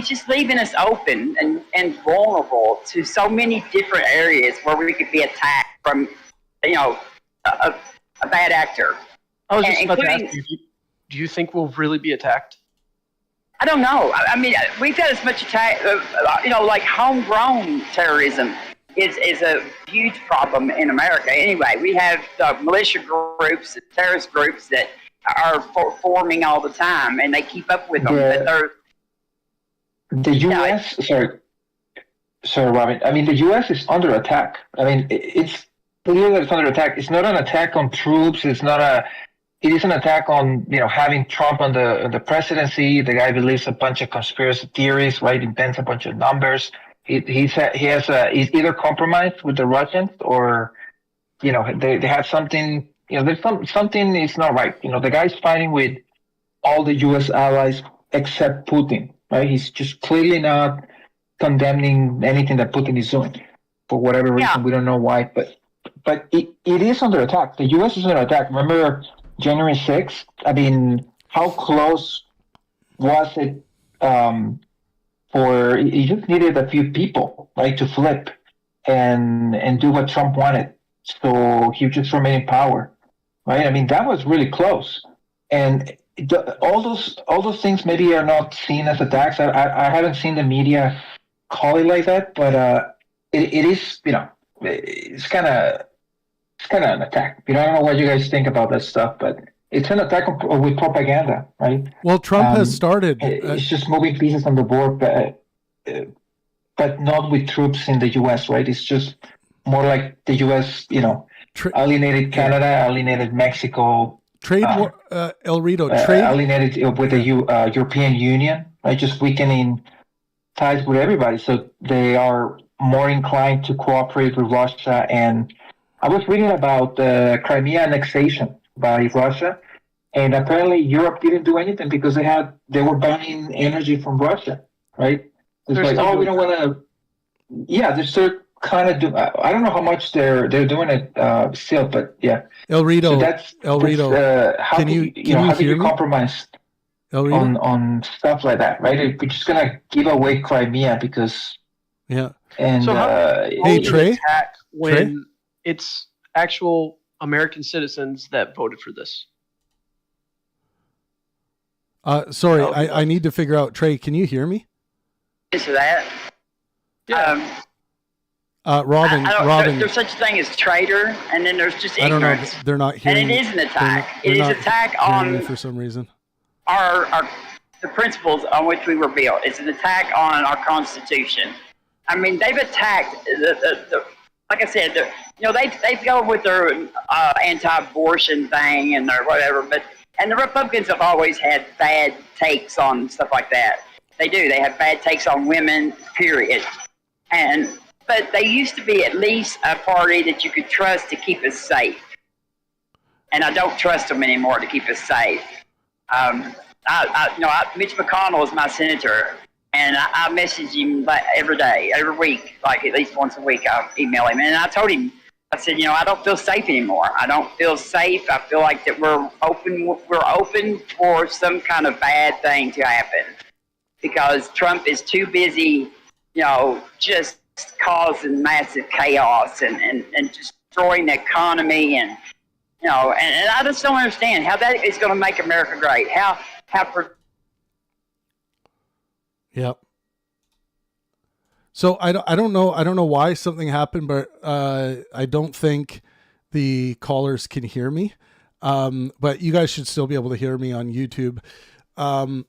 Speaker 3: just leaving us open and vulnerable to so many different areas where we could be attacked from, a bad actor.
Speaker 4: I was just about to ask you, do you think we'll really be attacked?
Speaker 3: I don't know. We've got as much attack, like homegrown terrorism is a huge problem in America. Anyway, we have militia groups, terrorist groups that are forming all the time, and they keep up with them.
Speaker 7: The U.S. Sorry, Robin. The U.S. is under attack. It's clear that it's under attack. It's not an attack on troops. It is an attack on having Trump on the presidency. The guy believes a bunch of conspiracy theories, right? Invents a bunch of numbers. He's either compromised with the Russians or they have something. There's something is not right. The guy's fighting with all the U.S. allies except Putin, right? He's just clearly not condemning anything that Putin is doing for whatever reason. Yeah. We don't know why, but it is under attack. The U.S. is under attack. Remember January 6th? How close was it for you just needed a few people, right, to flip and do what Trump wanted. So he just remained in power. Right, that was really close, and all those things maybe are not seen as attacks. I haven't seen the media call it like that, but it is, it's kind of an attack. I don't know what you guys think about that stuff, but it's an attack with propaganda, right?
Speaker 1: Well, Trump has started.
Speaker 7: It's just moving pieces on the board, but not with troops in the U.S. Right? It's just more like the U.S. Alienated Canada, alienated Mexico.
Speaker 1: Trade war, El Rito. Trade
Speaker 7: alienated with the European Union, right? Just weakening ties with everybody. So they are more inclined to cooperate with Russia. And I was reading about the Crimea annexation by Russia, and apparently Europe didn't do anything because they were buying energy from Russia, right? It's we don't want to. Yeah, they're still kind of do. I don't know how much they're doing it still, but yeah.
Speaker 1: El Rito.
Speaker 7: So that's how
Speaker 1: can you
Speaker 7: compromise on stuff like that, right? We're just gonna give away Crimea because And
Speaker 4: so
Speaker 1: hey Trey,
Speaker 4: attack when it's actual American citizens that voted for this.
Speaker 1: Sorry, I need to figure out. Trey, can you hear me?
Speaker 3: Into that.
Speaker 4: Yeah.
Speaker 1: Robin.
Speaker 3: There's such a thing as traitor, and then there's just ignorance.
Speaker 1: I don't know. They're not hearing.
Speaker 3: And it is an attack. It is an attack on
Speaker 1: for some reason.
Speaker 3: The principles on which we were built. It's an attack on our Constitution. They've attacked like I said, they go with their anti-abortion thing and their whatever, and the Republicans have always had bad takes on stuff like that. They do. They have bad takes on women, period. But they used to be at least a party that you could trust to keep us safe. And I don't trust them anymore to keep us safe. Mitch McConnell is my senator, and I message him every day, every week, like at least once a week. I email him, and I told him, I said, I don't feel safe anymore. I don't feel safe. I feel like that we're open for some kind of bad thing to happen because Trump is too busy, just causing massive chaos and destroying the economy and I just don't understand how that is going to make America great.
Speaker 1: Yep. So I don't know why something happened, but I don't think the callers can hear me. But you guys should still be able to hear me on YouTube. I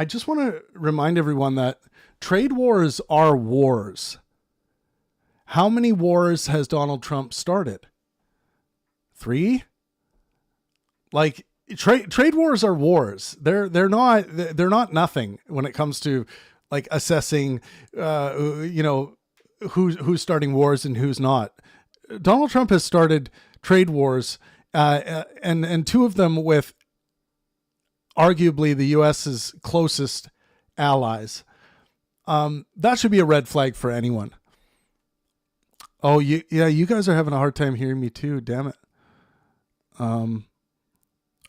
Speaker 1: just want to remind everyone that trade wars are wars. How many wars has Donald Trump started? 3? Like trade wars are wars. They're not nothing when it comes to like assessing who's starting wars and who's not. Donald Trump has started trade wars and 2 of them with arguably the US's closest allies. That should be a red flag for anyone. Oh, you guys are having a hard time hearing me too. Damn it.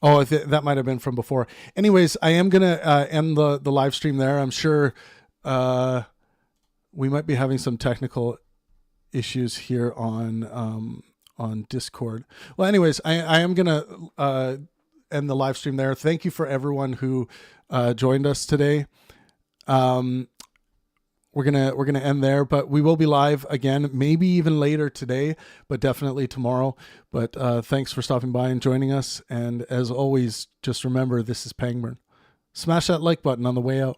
Speaker 1: That might have been from before. Anyways, I am going to end the live stream there. I'm sure we might be having some technical issues here on Discord. Well, anyways, I am going to end the live stream there. Thank you for everyone who joined us today. We're gonna end there, but we will be live again, maybe even later today, but definitely tomorrow. But thanks for stopping by and joining us. And as always, just remember, this is Pangburn. Smash that like button on the way out.